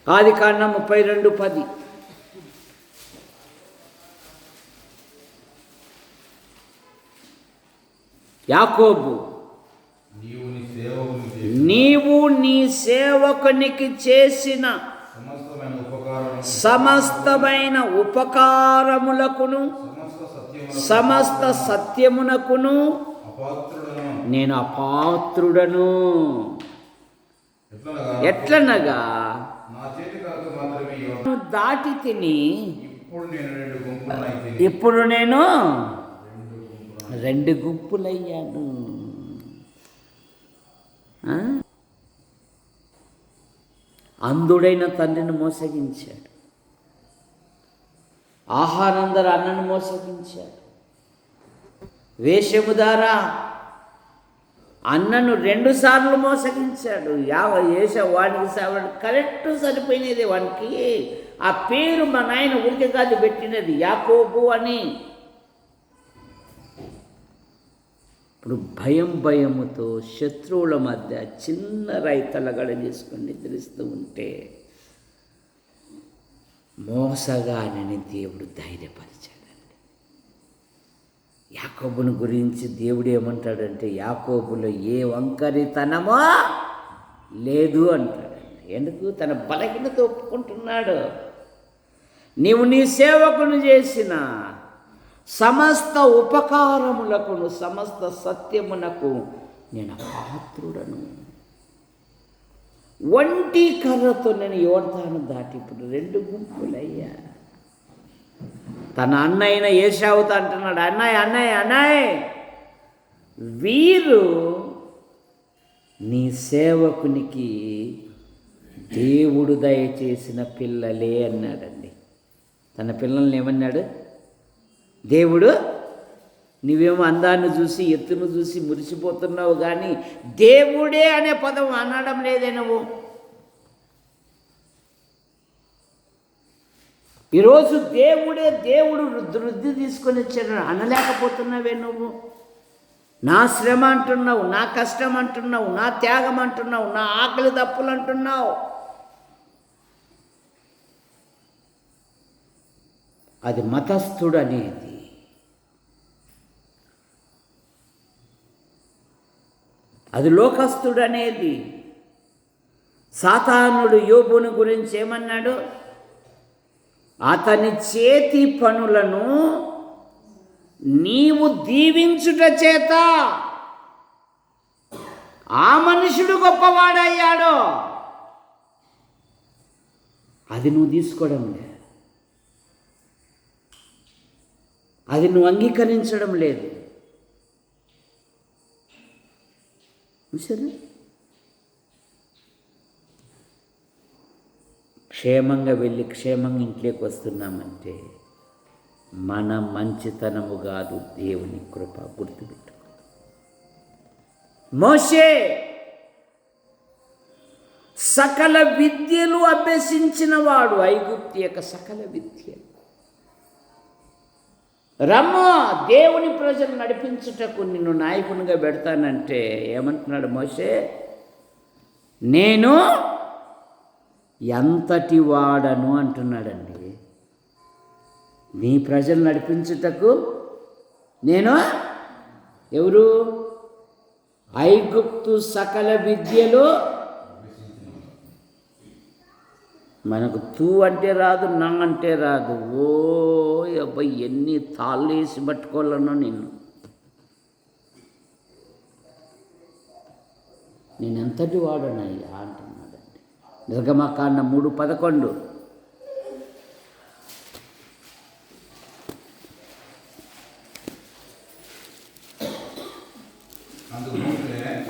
ఆదికాండం 32:10. యాకోబు, నీవు నీ సేవకునికి చేసిన సమస్తమైన ఉపకారములకును సమస్త సత్యమునకును నేను అపాత్రుడను. ఎట్లనగా దాటి తిని ఇప్పుడు నేను 2 గుంపులయ్యాను. అంధుడైన తండ్రిని మోసగించాడు, ఆహారందర అన్నను మోసగించాడు, వేషము ద్వారా అన్నను 2 సార్లు మోసగించాడు. వాడికి వాడికి కరెక్ట్ సరిపోయినది. వానికి ఆ పేరు మా నాయన ఊరికే కాదు పెట్టినది, యాకోబు అని. ఇప్పుడు భయముతో శత్రువుల మధ్య చిన్న రైతలగడ చేసుకొని నిద్రిస్తూ ఉంటే మోసగానని దేవుడు ధైర్యపరిచాడు. యాకోబుని గురించి దేవుడు ఏమంటాడంటే, యాకోబులో ఏ వంకరితనమో లేదు అంటాడండి. ఎందుకు? తన బలహీనత ఒప్పుకుంటున్నాడు. నీవు నీ సేవకును చేసిన సమస్త ఉపకారములకును సమస్త సత్యమునకు నేను పాత్రుడను. ఒంటి కర్రతో నేను యోర్దాను దాటి ఇప్పుడు 2 గుంపులయ్యా. తన అన్నయ్యన ఏశావుతో అంటున్నాడు, అన్నయ్య వీరు నీ సేవకునికి దేవుడు దయచేసిన పిల్లలే అన్నాడండి. తన పిల్లల్ని ఏమన్నాడు? దేవుడు, నువ్వేమో అందాన్ని చూసి ఎత్తును చూసి మురిసిపోతున్నావు, కానీ దేవుడే అనే పదం అనడం లేదే నువ్వు. ఈరోజు దేవుడు వృద్ధి తీసుకొని వచ్చాడు అనలేకపోతున్నావే నువ్వు. నా శ్రమ అంటున్నావు, నా కష్టం అంటున్నావు, నా త్యాగం అంటున్నావు, నా ఆకలి తప్పులు అంటున్నావు. అది మతస్థుడు అనేది. అది లోకస్తుడు అనేది. సాతానుడు యోబుని గురించి ఏమన్నాడు? అతని చేతి పనులను నీవు దీవించుట చేత ఆ మనుషుడు గొప్పవాడయ్యాడు. అది నువ్వు తీసుకోవడం లేదు, అది నువ్వు అంగీకరించడం లేదు. చూసారా? క్షేమంగా వెళ్ళి క్షేమంగా ఇంట్లోకి వస్తున్నామంటే మన మంచితనము కాదు, దేవుని కృప. గుర్తుపెట్టుకో. మోషే సకల విద్యలు అభ్యసించిన వాడు, ఐగుప్తు యొక్క సకల విద్యలు. రమ్మ దేవుని ప్రజలు నడిపించుటకు నిన్ను నాయకునిగా పెడతానంటే ఏమంటున్నాడు మోషే? నేను ఎంతటి వాడను అంటున్నాడండి. నీ ప్రజలు నడిపించుటకు నేను ఎవరు? ఐగుప్తు సకల విద్యలు. మనకు తూ అంటే రాదు, నా అంటే రాదు. ఓ అబ్బాయి ఎన్ని తాళ్ళు వేసి పట్టుకోవాలనో నేను ఎంతటి వాడనయ్యా అంటున్నాడండి. నిర్గమకాండ 3:11.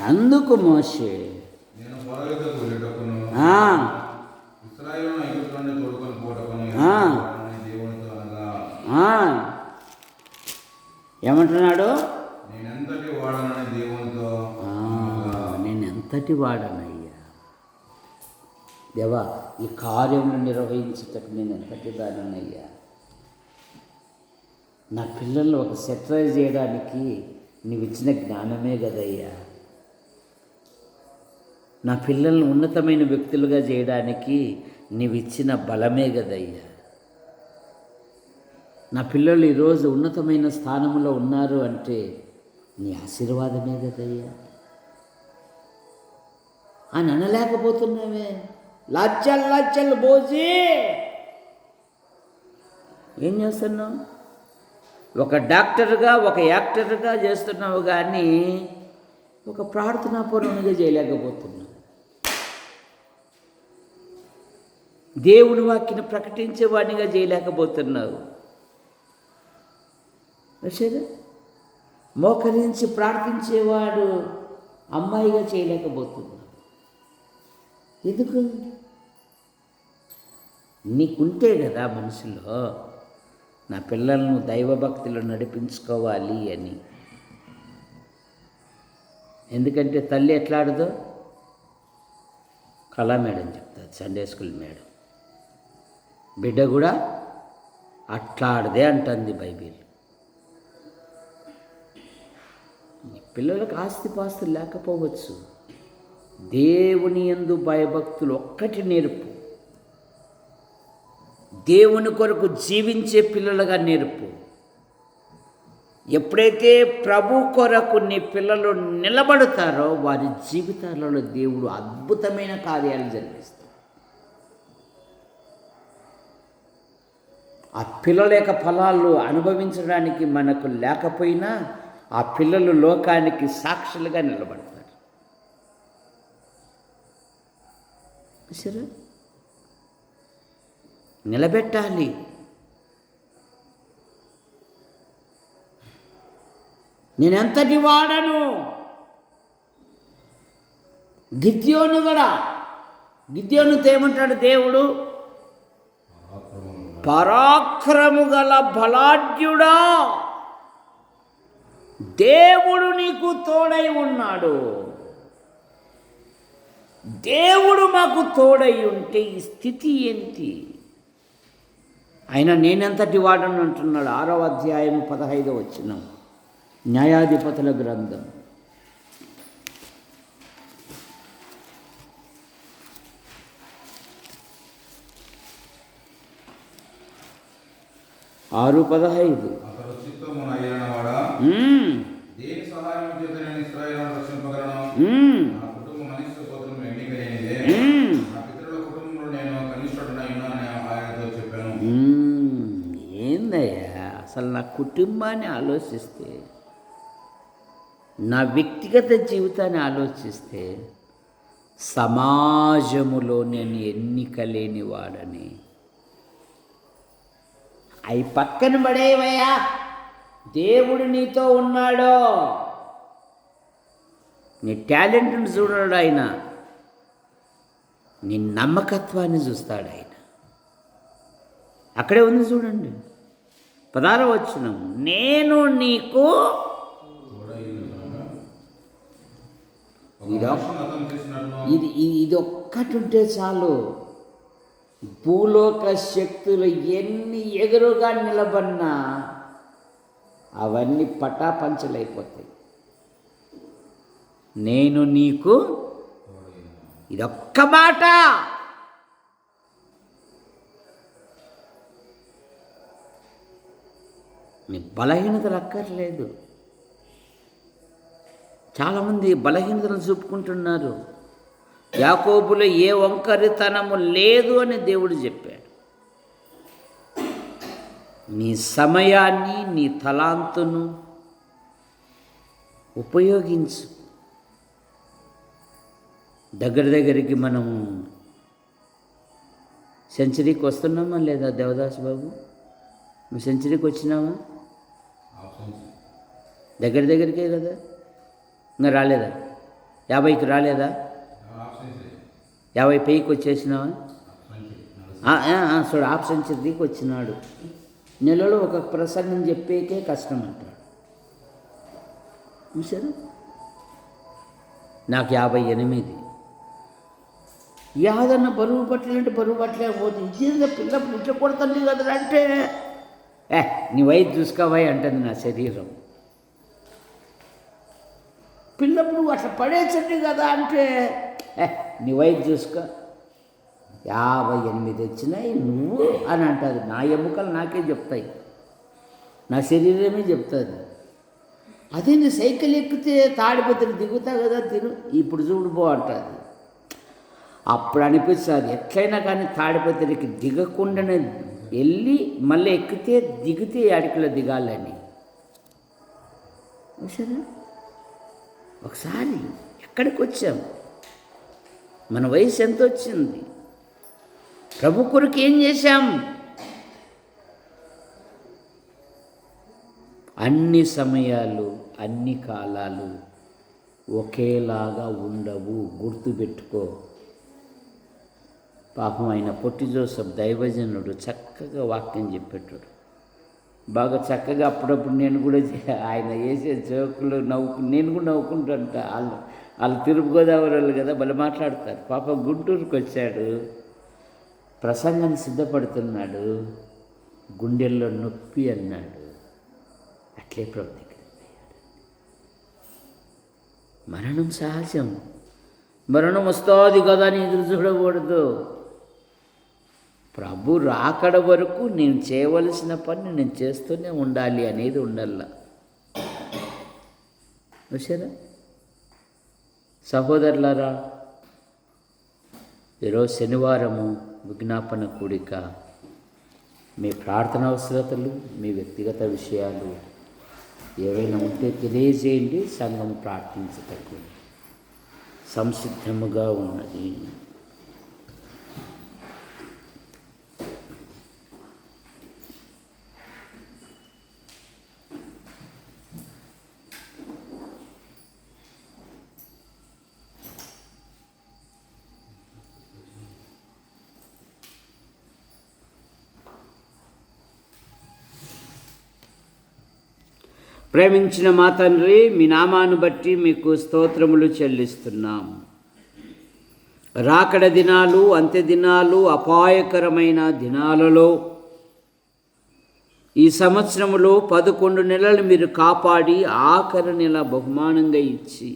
అందుకు మోషే ఏమంటున్నాడు? నేను ఎంతటి వాడనయ్యా దేవా, ఈ కార్యమును నిర్వహించుటకు నేను ఎంతటి దానయ్యా. నా పిల్లల్ని ఒక సెటిలైజ్ చేయడానికి నీవు ఇచ్చిన జ్ఞానమే కదయ్యా. నా పిల్లల్ని ఉన్నతమైన వ్యక్తులుగా చేయడానికి నీవు ఇచ్చిన బలమే కదయ్యా. నా పిల్లలు ఈరోజు ఉన్నతమైన స్థానంలో ఉన్నారు అంటే నీ ఆశీర్వాదమే కదయ్యా అని అనలేకపోతున్నావే. లచ్చలు బోసి ఏం చేస్తున్నావు? ఒక డాక్టర్గా, ఒక యాక్టర్గా చేస్తున్నావు, కానీ ఒక ప్రార్థనాపూర్వకంగా చేయలేకపోతున్నావు. దేవుని వాక్యను ప్రకటించేవాడిగా చేయలేకపోతున్నావు. సరే, మోకరించి ప్రార్థించేవాడు అమ్మాయిగా చేయలేకపోతున్నావు. ఎందుకు? నీకుంటే కదా మనసులో నా పిల్లలను దైవభక్తిలో నడిపించుకోవాలి అని. ఎందుకంటే తల్లి ఎట్లా ఆడదో కళా మేడం చెప్తారు, సండే స్కూల్ మేడం. బిడ్డ కూడా అట్లా ఆడదే అంటుంది బైబిల్. పిల్లలకు ఆస్తిపాస్తులు లేకపోవచ్చు, దేవుని యందు భయభక్తులు ఒక్కటి నేర్పు. దేవుని కొరకు జీవించే పిల్లలుగా నేర్పు. ఎప్పుడైతే ప్రభు కొరకు నీ పిల్లలు నిలబడతారో వారి జీవితాలలో దేవుడు అద్భుతమైన కార్యాలు జరిగిస్తాడు. ఆ పిల్లల యొక్క ఫలాలు అనుభవించడానికి మనకు లేకపోయినా ఆ పిల్లలు లోకానికి సాక్షులుగా నిలబడతారు. సరే, నిలబెట్టాలి. నేనెంతటి వాడను, గిద్యోను కూడా, గిద్యోనుతో ఏమంటాడు దేవుడు? పరాక్రము గల బలాఢ్యుడా, దేవుడు నీకు తోడై ఉన్నాడు. దేవుడు మాకు తోడై ఉంటే ఈ స్థితి ఏంటి? ఆయన నేనెంతటి వాడను అంటున్నాడు. 6వ అధ్యాయం 15వ వచనం, న్యాయాధిపతుల గ్రంథం. ఆరు 15. ఏందయ్యా అసలు నా కుటుంబాన్ని ఆలోచిస్తే, నా వ్యక్తిగత జీవితాన్ని ఆలోచిస్తే సమాజములో నేను ఎన్నిక లేని వాడని. అవి పక్కన పడేవయ్యా, దేవుడు నీతో ఉన్నాడో. నీ టాలెంట్ని చూడడు ఆయన, నీ నమ్మకత్వాన్ని చూస్తాడు ఆయన. అక్కడే ఉంది చూడండి, 16వ వచనం, నేను నీకు ఇది ఒక్కటి ఉంటే చాలు, భూలోక శక్తులు ఎన్ని ఎదురుగా నిలబడినా అవన్నీ పటాపంచలైపోతాయి. నేను నీకు, ఇదొక్క మాట. నీ బలహీనతలు అక్కర్లేదు. చాలామంది బలహీనతలు చూపుకుంటున్నారు. యాకోబులో ఏ వంకరితనము లేదు అని దేవుడు చెప్పాడు. నీ సమయాన్ని, నీ తలాంతును ఉపయోగించు. దగ్గరికి మనము సెంచరీకి వస్తున్నామా లేదా దేవదాస్ బాబు? నువ్వు సెంచరీకి వచ్చినావా? దగ్గరికే కదా, ఇంకా రాలేదా? 50కి రాలేదా? 50 పైకి వచ్చేసినావా? చూడు, హాఫ్ సెంచరీకి వచ్చినాడు. నెలలో ఒక ప్రసంగం చెప్పేకే కష్టం అంటాడు. చూసారు, నాకు 58. యాదన్న బరువు పట్టలేంటే బరువు పట్టలేకపోతుంది. ఇదేదో పిల్ల పుట్ట కొడుతుంది కదా అంటే, నీ వయసు చూసుకోవాయి అంటుంది నా శరీరం. పిల్లప్పుడు అట్లా పడేసండి కదా అంటే, నీ వయసు చూసుకో, 58 వచ్చినాయి నువ్వు అని అంటుంది. నా ఎముకలు నాకే చెప్తాయి, నా శరీరమే చెప్తుంది. అదే నీ సైకిల్ ఎక్కితే తాడిపత్రి దిగుతా కదా, ఇప్పుడు చూడిపో అంటుంది. అప్పుడు అనిపిస్తుంది ఎట్లయినా కానీ తాడిపత్రికి దిగకుండానే వెళ్ళి మళ్ళీ ఎక్కితే దిగితే అడికలో దిగాలని. సరే, ఒకసారి ఎక్కడికి వచ్చాం, మన వయసు ఎంత వచ్చింది, ప్రభు కొరకు ఏం చేశాం? అన్ని సమయాలు, అన్ని కాలాలు ఒకేలాగా ఉండవు, గుర్తుపెట్టుకో. పాపం ఆయన పొట్టి జోసెఫ్ దైవజనుడు చక్కగా వాక్యం చెప్పేటాడు. బాగా చక్కగా అప్పుడప్పుడు నేను కూడా ఆయన వేసే జోకులు నేను కూడా నవ్వుకుంటుంట. వాళ్ళు తిరుపతిగోదావరి వాళ్ళు కదా, భలే మాట్లాడతారు. పాప గుంటూరుకు వచ్చాడు, ప్రసంగాన్ని సిద్ధపడుతున్నాడు, గుండెల్లో నొప్పి అన్నాడు. అట్లే ప్రభు దగ్గర మరణం సహజం, మరణం వస్తుంది కదా అని ఎదురు చూడకూడదు. ప్రభు రాకడ వరకు నేను చేయవలసిన పని నేను చేస్తూనే ఉండాలి అనేది ఉండాల. చూసారా సహోదరులారా, ఈరోజు శనివారము విజ్ఞాపన కూడిక. మీ ప్రార్థన అవసరతలు, మీ వ్యక్తిగత విషయాలు ఏవైనా ఉంటే తెలియజేయండి. సంఘం ప్రార్థించటకు సంసిద్ధముగా ఉన్నది. ప్రేమించిన మా తండ్రి, మీ నామాన్ని బట్టి మీకు స్తోత్రములు చెల్లిస్తున్నాం. రాకడ దినాలు, అంత్య దినాలు, అపాయకరమైన దినాలలో ఈ సంవత్సరములో 11 నెలలు మీరు కాపాడి ఆఖరి నెల బహుమానంగా ఇచ్చి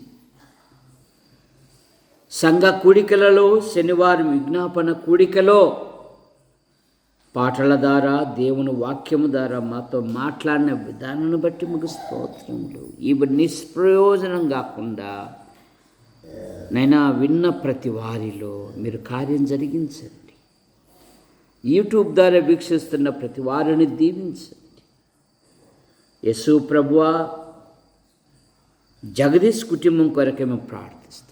సంఘ కూడికలలో, శనివారం విజ్ఞాపన కూడికలో పాటల ద్వారా, దేవుని వాక్యము ద్వారా మాతో మాట్లాడిన విధానాన్ని బట్టి మీకు స్తోత్రములు. ఇవి నిష్ప్రయోజనం కాకుండా నైనా విన్న ప్రతి వారిలో మీరు కార్యం జరిగించండి. యూట్యూబ్ ద్వారా వీక్షిస్తున్న ప్రతి వారిని దీవించండి. యేసు ప్రభువా, జగదీష్ కుటుంబం కొరకే మేము ప్రార్థిస్తున్నాం.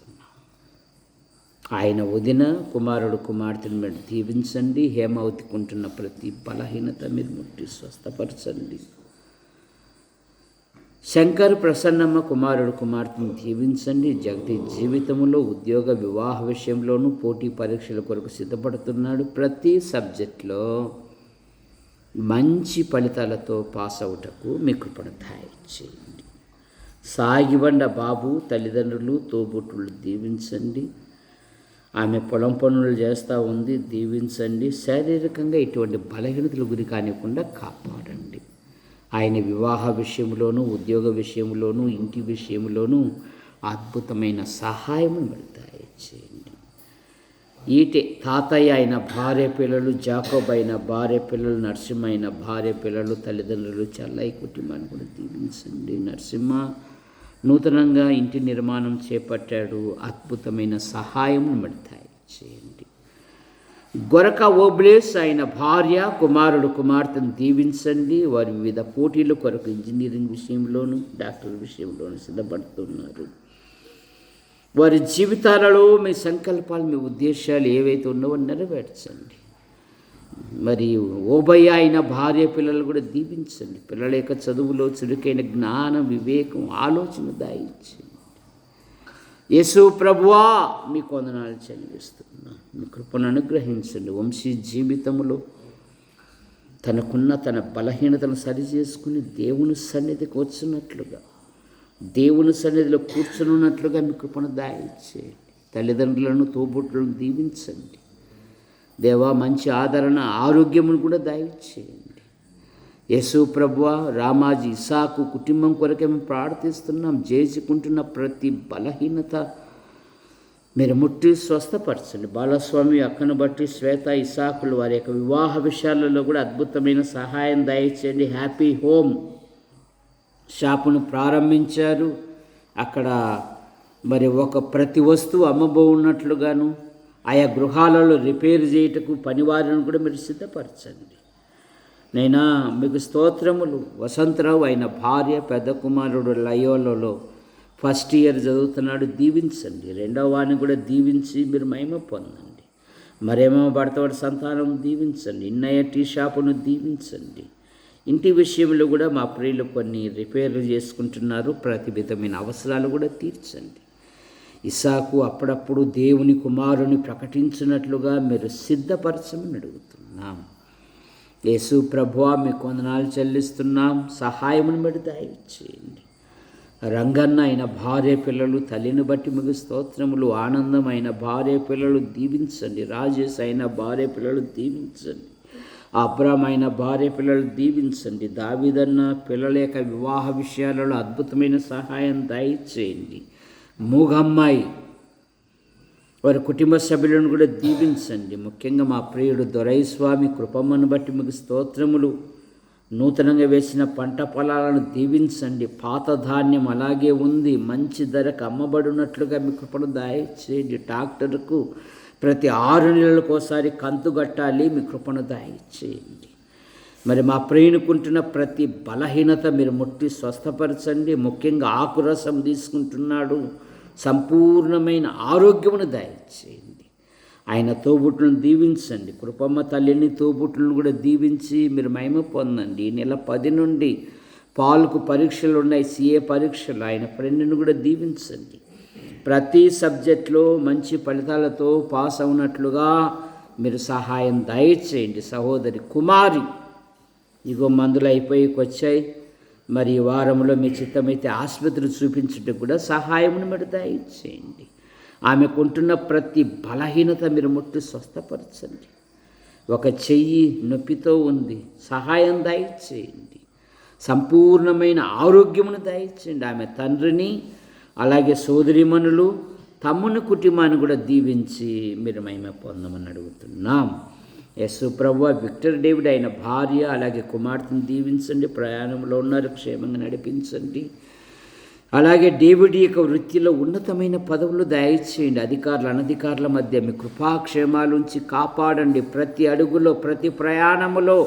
ఆయన వదిన, కుమారుడు, కుమార్తెను మీరు దీవించండి. హేమావతికి ఉంటున్న ప్రతి బలహీనత మీరు ముట్టి స్వస్థపరచండి. శంకర్, ప్రసన్నమ్మ కుమారుడు, కుమార్తెను దీవించండి. జగదీష్ జీవితంలో ఉద్యోగ, వివాహ విషయంలోనూ పోటీ పరీక్షల కొరకు సిద్ధపడుతున్నాడు. ప్రతి సబ్జెక్ట్లో మంచి ఫలితాలతో పాస్ అవుటకు మీ కృపను దయచేయండి. సాగిబండ బాబు తల్లిదండ్రులు, తోబుట్టులు దీవించండి. ఆమె పొలం పనులు చేస్తూ ఉంది, దీవించండి. శారీరకంగా ఇటువంటి బలహీనతలు గురి కానివ్వకుండా కాపాడండి. ఆయన వివాహ విషయంలోనూ, ఉద్యోగ విషయంలోనూ, ఇంటి విషయంలోనూ అద్భుతమైన సహాయం దయచేయండి. ఈటే తాతయ్య అయిన భార్య పిల్లలు, జాకోబ్ అయిన భార్య పిల్లలు, నరసింహ అయిన భార్య పిల్లలు, తల్లిదండ్రులు, చెల్లయ్య కుటుంబాన్ని కూడా దీవించండి. నరసింహ నూతనంగా ఇంటి నిర్మాణం చేపట్టాడు. అద్భుతమైన సహాయం దయచేయండి. గొరక ఓబ్లేస్ ఆయన భార్య, కుమారుడు, కుమార్తెను దీవించండి. వారి వివిధ పోటీల కొరకు ఇంజనీరింగ్ విషయంలోనూ, డాక్టర్ విషయంలోనూ సిద్ధపడుతున్నారు. వారి జీవితాలలో మీ సంకల్పాలు, మీ ఉద్దేశాలు ఏవైతే ఉన్నావో నెరవేర్చండి. మరి ఓబయ్య అయిన భార్య పిల్లలు కూడా దీవించండి. పిల్లల యొక్క చదువులో చురుకైన జ్ఞానం, వివేకం, ఆలోచన దయచేయండి. యేసు ప్రభువా, మీకు వందనాలు చెల్లిస్తున్నాను. మీ కృపను అనుగ్రహించండి. వంశీ జీవితంలో తనకున్న తన బలహీనతను సరిచేసుకుని దేవుని సన్నిధికి వచ్చినట్లుగా, దేవుని సన్నిధిలో కూర్చున్నట్లుగా మీ కృపను దయచేయండి. తల్లిదండ్రులను, తోబుట్టులను దీవించండి. దేవా, మంచి ఆదరణ, ఆరోగ్యమును కూడా దయచేయండి. యేసు ప్రభువా, రామాజీ, ఇసాకు కుటుంబం కొరకే మేము ప్రార్థిస్తున్నాం. చేసుకుంటున్న ప్రతి బలహీనత మీరు ముట్టి స్వస్థపరచండి. బాలస్వామి, అక్కను బట్టి శ్వేత, ఇసాకులు వారి యొక్క వివాహ విషయాలలో కూడా అద్భుతమైన సహాయం దయచేయండి. హ్యాపీ హోమ్ షాపును ప్రారంభించారు. అక్కడ మరి ప్రతి వస్తువు అమ్మబోన్నట్లుగాను, ఆయా గృహాలలో రిపేర్ చేయుటకు పనివారిని కూడా మీరు సిద్ధపరచండి. నైనా మీకు స్తోత్రములు. వసంతరావు ఆయన భార్య, పెద్ద కుమారుడు లయోలలో ఫస్ట్ ఇయర్ చదువుతున్నాడు, దీవించండి. రెండవ వాడిని కూడా దీవించి మీరు మహిమ పొందండి. మరేమో భర్తవాడి సంతానం దీవించండి. ఇన్నయ్య టీ షాపును దీవించండి. ఇంటి విషయంలో కూడా మా ప్రియులు కొన్ని రిపేర్లు చేసుకుంటున్నారు. ప్రతి విధమైన అవసరాలు కూడా తీర్చండి. ఇసాకు అప్పుడప్పుడు దేవుని కుమారుని ప్రకటించినట్లుగా మీరు సిద్ధపరచమని అడుగుతున్నాం. యేసు ప్రభువా, మీకు వందనాలు చెల్లిస్తున్నాం. సహాయమును మీరు దయచేయండి. రంగన్న అయిన భార్య పిల్లలు, తల్లిని బట్టి మీకు స్తోత్రములు. ఆనందం అయిన భార్య పిల్లలు దీవించండి. రాజేష్ అయిన భార్య పిల్లలు దీవించండి. అబ్రామ్ అయిన భార్య పిల్లలు దీవించండి. దావీదన్న పిల్లల యొక్క వివాహ విషయాలలో అద్భుతమైన సహాయం దయచేయండి. మూగమ్మాయి వారి కుటుంబ సభ్యులను కూడా దీవించండి. ముఖ్యంగా మా ప్రియుడు దొరైస్వామి కృపమ్మను బట్టి మీకు స్తోత్రములు. నూతనంగా వేసిన పంట పొలాలను దీవించండి. పాత ధాన్యం అలాగే ఉంది, మంచి ధరకు అమ్మబడినట్లుగా మీ కృపను దయచేయండి. ట్రాక్టర్కు ప్రతి 6 నెలలకోసారి కంతు కట్టాలి, మీ కృపను దయచేయండి. మరి మా ప్రియునికుంటున్న ప్రతి బలహీనత మీరు ముట్టి స్వస్థపరచండి. ముఖ్యంగా ఆకురసం తీసుకుంటున్నాడు, సంపూర్ణమైన ఆరోగ్యమును దయచేయండి. ఆయన తోబుట్టులను దీవించండి. కృపమ్మ తల్లిని తోబుట్టులను కూడా దీవించి మీరు మహిమ పొందండి. ఈ నెల 10 నుండి పాల్కు పరీక్షలు ఉన్నాయి, CA పరీక్షలు. ఆయన ఫ్రెండ్ని కూడా దీవించండి. ప్రతి సబ్జెక్ట్లో మంచి ఫలితాలతో పాస్ అవునట్లుగా మీరు సహాయం దయచేయండి. సహోదరి కుమారి, ఇగో మందులు వచ్చాయి, మరి ఈ వారంలో మీ చిత్తమైతే ఆసుపత్రి చూపించుటకు కూడా సహాయమును మీరు దయచేయండి. ఆమెకుంటున్న ప్రతి బలహీనత మీరు ముట్టి స్వస్థపరచండి. ఒక చెయ్యి నొప్పితో ఉంది, సహాయం దయచేయండి. సంపూర్ణమైన ఆరోగ్యమును దయచేయండి. ఆమె తండ్రిని అలాగే సోదరిమణులు తమ్ముని కుటుంబాన్ని కూడా దీవించి మీరు మహిమ పొందమని అడుగుతున్నాం. యేసు ప్రభువా, విక్టర్ డేవిడ్ అయిన భార్య అలాగే కుమార్తెను దీవించండి. ప్రయాణంలో ఉన్నారు, క్షేమంగా నడిపించండి. అలాగే డేవిడ్ యొక్క వృత్తిలో ఉన్నతమైన పదవులు దయచేయండి. అధికారులు అనధికారుల మధ్య మీ కృపాక్షేమాలుంచి కాపాడండి. ప్రతి అడుగులో ప్రతి ప్రయాణములో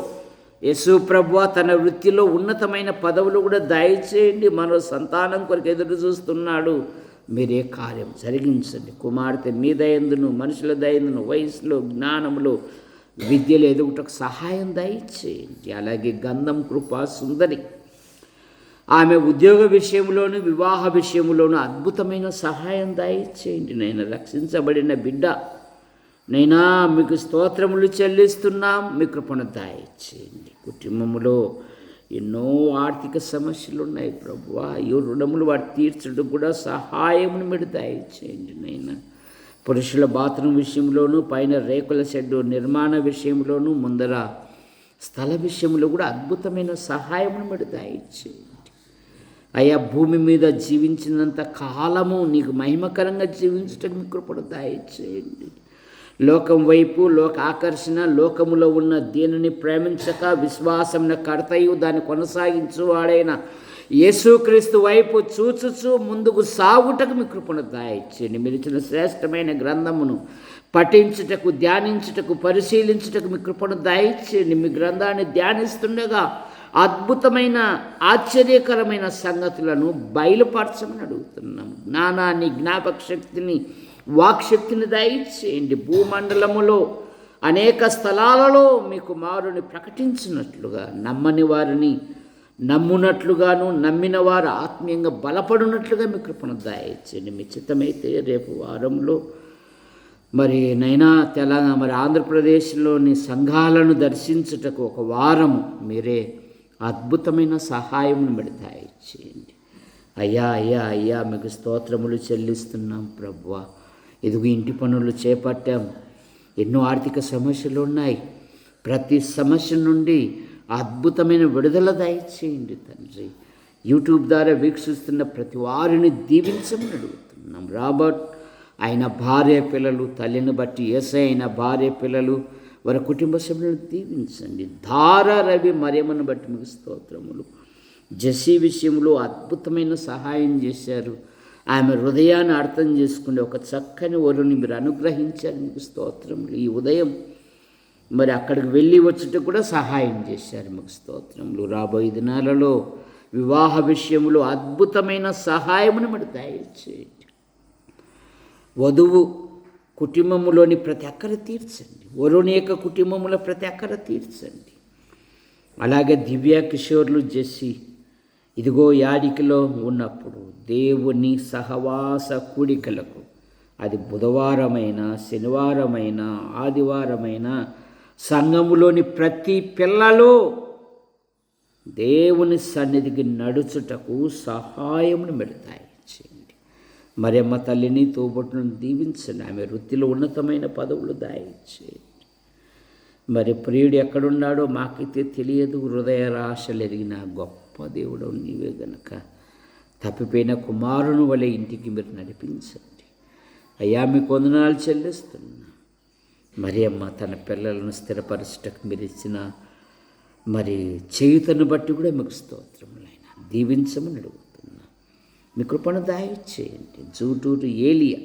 యేసు ప్రభువా తన వృత్తిలో ఉన్నతమైన పదవులు కూడా దయచేయండి. మరో సంతానం కొరకు ఎదురు చూస్తున్నాడు, మీరే కార్యం జరిగించండి. కుమార్తె మీ దయందును మనుషుల దయందును వయసులో జ్ఞానములో విద్యలో ఎదుగుటకు సహాయం దయచేయండి. అలాగే గంధం కృపా సుందరి, ఆమె ఉద్యోగ విషయంలోనూ వివాహ విషయంలోనూ అద్భుతమైన సహాయం దయచేయండి. నేను రక్షించబడిన బిడ్డ, నైనా మీకు స్తోత్రములు చెల్లిస్తున్నాం, మీ కృపను దయచేయండి. కుటుంబంలో ఎన్నో ఆర్థిక సమస్యలు ఉన్నాయి ప్రభువా, ఈ రుణములు వాటి తీర్చడం కూడా సహాయమును మీరు దయచేయండి. నైనా పురుషుల బాత్రూమ్ విషయంలోనూ, పైన రేకుల షెడ్డు నిర్మాణ విషయంలోనూ, ముందర స్థల విషయంలో కూడా అద్భుతమైన సహాయమును మీరు దయచేయండి. అయ్యా, భూమి మీద జీవించినంత కాలము నీకు మహిమకరంగా జీవించటం మీ కృపను దయచేయండి. లోకం వైపు, లోక ఆకర్షణ, లోకములో ఉన్న దీనిని ప్రేమించక విశ్వాసం కర్తయు దాన్ని కొనసాగించువాడైన యేసుక్రీస్తు వైపు చూచుచు ముందుకు సాగుటకు మీ కృపను దయచేయండి. మీరు ఇచ్చిన శ్రేష్టమైన గ్రంథమును పఠించుటకు, ధ్యానించుటకు, పరిశీలించుటకు మీ కృపను దయచేయండి. మీ గ్రంథాన్ని ధ్యానిస్తుండగా అద్భుతమైన ఆశ్చర్యకరమైన సంగతులను బయలుపరచమని అడుగుతున్నాము. జ్ఞానాన్ని, జ్ఞాపక శక్తిని, వాక్శక్తిని దయచేయండి. భూమండలములో అనేక స్థలాలలో మీ కుమారుని ప్రకటించినట్లుగా నమ్మని వారిని నమ్మునట్లుగాను, నమ్మిన వారు ఆత్మీయంగా బలపడినట్లుగా మీ కృపను దయచేయండి. మీ చిత్తమైతే రేపు వారంలో మరి నైనా తెలంగాణ, మరి ఆంధ్రప్రదేశ్లోని సంఘాలను దర్శించుటకు ఒక వారము మీరే అద్భుతమైన సహాయమును మీరు దయచేయండి. అయ్యా అయ్యా అయ్యా మీకు స్తోత్రములు చెల్లిస్తున్నాం ప్రభువా. ఇదిగో ఇంటి పనులు చేపట్టాం, ఎన్నో ఆర్థిక సమస్యలు ఉన్నాయి. ప్రతి సమస్య నుండి అద్భుతమైన విడుదల దయచేయండి తండ్రి. యూట్యూబ్ ద్వారా వీక్షిస్తున్న ప్రతి వారిని దీవించమని అడుగుతున్నాం. రాబర్ట్ ఆయన భార్య పిల్లలు, తల్లిని బట్టి యేసయ్య అయిన భార్య పిల్లలు, వారి కుటుంబ సభ్యులను దీవించండి. ధారా రవి మరియమ్మను బట్టి మీకు స్తోత్రములు. జెస్సీ విషయంలో అద్భుతమైన సహాయం చేశారు. ఆమె హృదయాన్ని అర్థం చేసుకునే ఒక చక్కని వరుని మీరు అనుగ్రహించారు, మీకు స్తోత్రములు. ఈ ఉదయం మరి అక్కడికి వెళ్ళి వచ్చుట కూడా సహాయం చేశారు, మీకు స్తోత్రములు. రాబోయే దినాలలో వివాహ విషయంలో అద్భుతమైన సహాయమును మరి దయచేయండి. వధువు కుటుంబములోని ప్రతి అక్కర తీర్చండి. వరుని యొక్క కుటుంబములో ప్రతి అక్కర తీర్చండి. అలాగే దివ్య కిషోర్లు జెస్సీ ఇదిగో యాడికలో ఉన్నప్పుడు దేవుని సహవాస కూడికలకు, అది బుధవారమైన, శనివారమైన, ఆదివారమైన, సంఘములోని ప్రతి పిల్లలు దేవుని సన్నిధికి నడుచుటకు సహాయమును పెడతాయి చేయండి. మరియమ్మ తల్లిని తోబుట్టును దీవించండి. ఆమె వృత్తిలో ఉన్నతమైన పదవులు దయచేయండి. మరి ప్రియుడు ఎక్కడున్నాడో మాకైతే తెలియదు. హృదయ రాశలు ఎరిగిన గొప్ప దేవుడు నీవే గనక తప్పిపోయిన కుమారుని వలె ఇంటికి మీరు నడిపించండి. అయ్యా మీకు వందనాలు చెల్లిస్తున్నా. మరియమ్మ తన పిల్లలను స్థిరపరచుటకు మీరు ఇచ్చిన మరి చేయుతను బట్టి కూడా మీకు స్తోత్రములైనా దీవించమని అడుగుతున్నా. మీ కృపను దయచేయండి. జూటూరు ఏలియా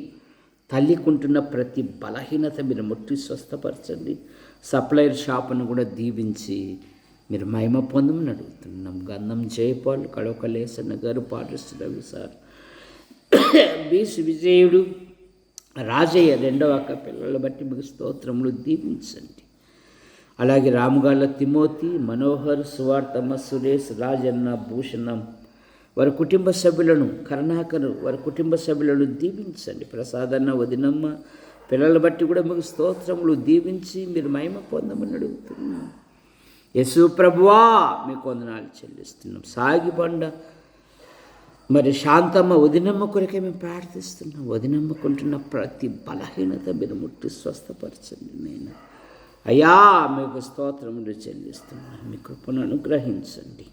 తల్లికుంటున్న ప్రతి బలహీనత మీరు ముట్టి స్వస్థపరచండి. సప్లైర్ షాపును కూడా దీవించి మీరు మహిమ పొందమని అడుగుతున్నాం. గంధం జయపాల్, కడవకలేసన్న గారు, పాటిస్తున్నవి సార్, బీసి విజయుడు, రాజయ్య రెండవ అక్క పిల్లల బట్టి మీకు స్తోత్రములు దీవించండి. అలాగే రాముగాళ్ళ తిమోతి, మనోహర్, సువార్తమ్మ, సురేష్, రాజన్న, భూషణం వారి కుటుంబ సభ్యులను, కరుణాకరు వారి కుటుంబ సభ్యులను దీవించండి. ప్రసాదన్న, వదినమ్మ పిల్లల బట్టి కూడా మీకు స్తోత్రములు దీవించి మీరు మహిమ పొందమని అడుగుతున్నాం. యేసు ప్రభువా మీకు వందనాలు చెల్లిస్తున్నాం. సాగిబండ మరి శాంతమ్మ, వదినమ్మ కొరకే మేము ప్రార్థిస్తున్నాం. వదినమ్మకుంటున్న ప్రతి బలహీనత మీరు ముట్టి స్వస్థపరచండి. నేను అయ్యా మీకు స్తోత్రములు చెల్లిస్తున్నాను. మీ కృపను అనుగ్రహించండి.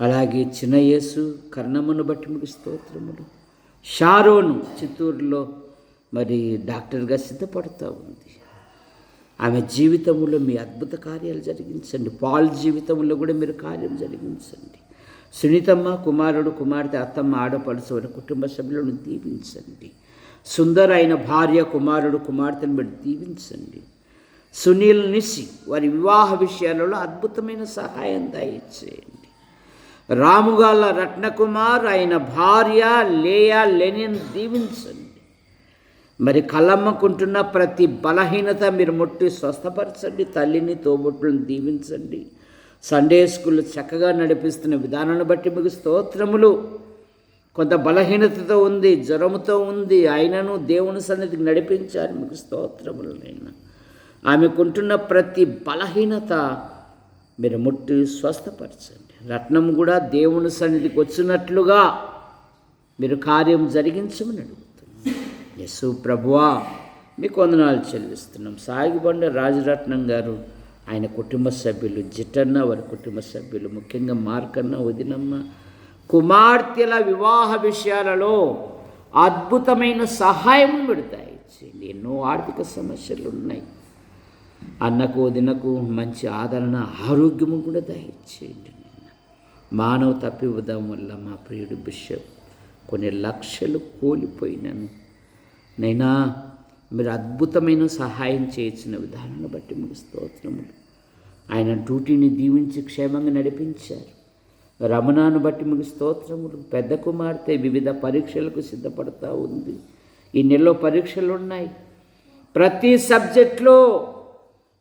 అలాగే చిన్న యేసు కర్ణమ్మను బట్టి మీకు స్తోత్రములు. షారోను చిత్తూరులో మరి డాక్టర్గా సిద్ధపడుతూ ఉంది. ఆమె జీవితంలో మీ అద్భుత కార్యాలు జరిగించండి. పాల్ జీవితంలో కూడా మీరు కార్యం జరిగించండి. సునీతమ్మ కుమారుడు, కుమార్తె, అత్తమ్మ, ఆడపడుచు వారి కుటుంబ సభ్యులను దీవించండి. సుందర్ అయిన భార్య, కుమారుడు, కుమార్తెను బట్టి దీవించండి. సునీల్ నిసి వారి వివాహ విషయాలలో అద్భుతమైన సహాయం దయచేయండి. రాముగాళ్ళ రత్నకుమార్ అయిన భార్య లేయా లెనిన్ దీవించండి. మరి కళ్ళమ్మకుంటున్న ప్రతి బలహీనత మీరు ముట్టి స్వస్థపరచండి. తల్లిని, తోబుట్టులను దీవించండి. సండే స్కూల్ చక్కగా నడిపిస్తున్న విధానాన్ని బట్టి మీకు స్తోత్రములు. కొంత బలహీనతతో ఉంది, జ్వరముతో ఉంది, అయినను దేవుని సన్నిధికి నడిపించారు. మీకు స్తోత్రములు. నైనా ఆమెకుంటున్న ప్రతి బలహీనత మీరు ముట్టి స్వస్థపరచండి. రత్నం కూడా దేవుని సన్నిధికి వచ్చినట్లుగా మీరు కార్యం జరిగించమని అడుగుతున్నాం. యేసు ప్రభువా మీకు వందనాలు చెల్లిస్తున్నాం. సాగిబండ రాజరత్నం గారు, ఆయన కుటుంబ సభ్యులు, జిట్టన్న వారి కుటుంబ సభ్యులు, ముఖ్యంగా మార్కన్న, వదినమ్మ, కుమార్తెల వివాహ విషయాలలో అద్భుతమైన సహాయం పెడతాయి. ఎన్నో ఆర్థిక సమస్యలు ఉన్నాయి. అన్నకు, వదినకు మంచి ఆదరణ, ఆరోగ్యము కూడా దయచేయండి. మానవ తప్పివ్వడం వల్ల మా ప్రియుడు బిషప్ కొన్ని లక్షలు కోల్పోయినాను. నైనా మీరు అద్భుతమైన సహాయం చేయించిన విధానాన్ని బట్టి మీకు స్తోత్రములు. ఆయన డ్యూటీని దీవించి క్షేమంగా నడిపించారు. రమణాను బట్టి మీకు స్తోత్రములు. పెద్ద కుమార్తె వివిధ పరీక్షలకు సిద్ధపడతా ఉంది. ఈ నెలలో పరీక్షలు ఉన్నాయి. ప్రతి సబ్జెక్ట్లో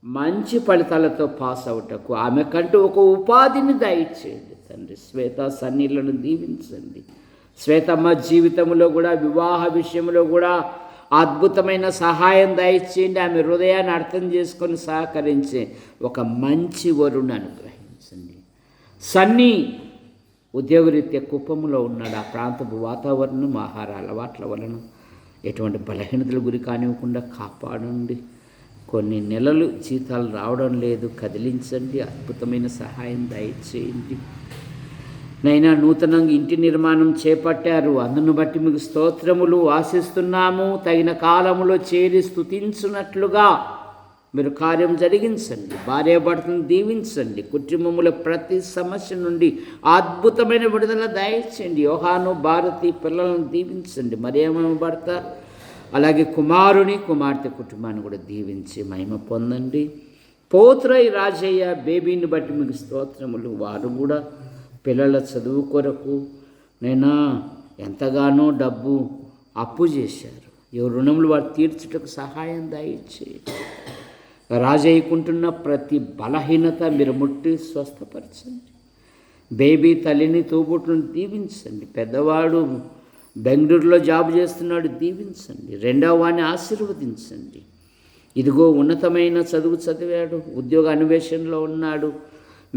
మంచి ఫలితాలతో పాస్ అవుటకు ఆమెకంటూ ఒక ఉపాధిని దయచేయండి తండ్రి. శ్వేత, సన్నీలను దీవించండి. శ్వేతమ్మ జీవితంలో కూడా, వివాహ విషయంలో కూడా అద్భుతమైన సహాయం దయచేయండి. ఆమె హృదయాన్ని అర్థం చేసుకొని సహకరించే ఒక మంచి వరుణ్ణి అనుగ్రహించండి. సన్నీ ఉద్యోగరీత్యా కుప్పంలో ఉన్నాడు. ఆ ప్రాంతపు వాతావరణం, ఆహార అలవాట్ల వలన ఎటువంటి బలహీనతల గురి కానివ్వకుండా కాపాడండి. కొన్ని నెలలు జీతాలు రావడం లేదు, కదిలించండి. అద్భుతమైన సహాయం దయచేయండి. నైనా నూతనంగా ఇంటి నిర్మాణం చేపట్టారు. అందును బట్టి మీకు స్తోత్రములు ఆశిస్తున్నాము. తగిన కాలములో చేరి స్తుతించున్నట్లుగా మీరు కార్యం జరిగించండి. భార్యాభర్తను దీవించండి. కుటుంబముల ప్రతి సమస్య నుండి అద్భుతమైన విడుదల దయచేయండి. యోహాను, భారతి పిల్లలను దీవించండి. మరియమ్మ భర్త, అలాగే కుమారుని, కుమార్తె కుటుంబాన్ని కూడా దీవించి మహిమ పొందండి. పోత్రై రాజయ్య బేబీని బట్టి మీకు స్తోత్రములు. వారు కూడా పిల్లల చదువు కొరకు నైనా ఎంతగానో డబ్బు అప్పు చేశారు. ఏ రుణములు వారు తీర్చుటకు సహాయం దయచేయండి. రాజయ్యకుంటున్న ప్రతి బలహీనత మీరు ముట్టి స్వస్థపరచండి. బేబీ తల్లిని, తోబుట్టును దీవించండి. పెద్దవాడు బెంగళూరులో జాబ్ చేస్తున్నాడు, దీవించండి. రెండవ వాడిని ఆశీర్వదించండి. ఇదిగో ఉన్నతమైన చదువు చదివాడు, ఉద్యోగ అన్వేషణలో ఉన్నాడు.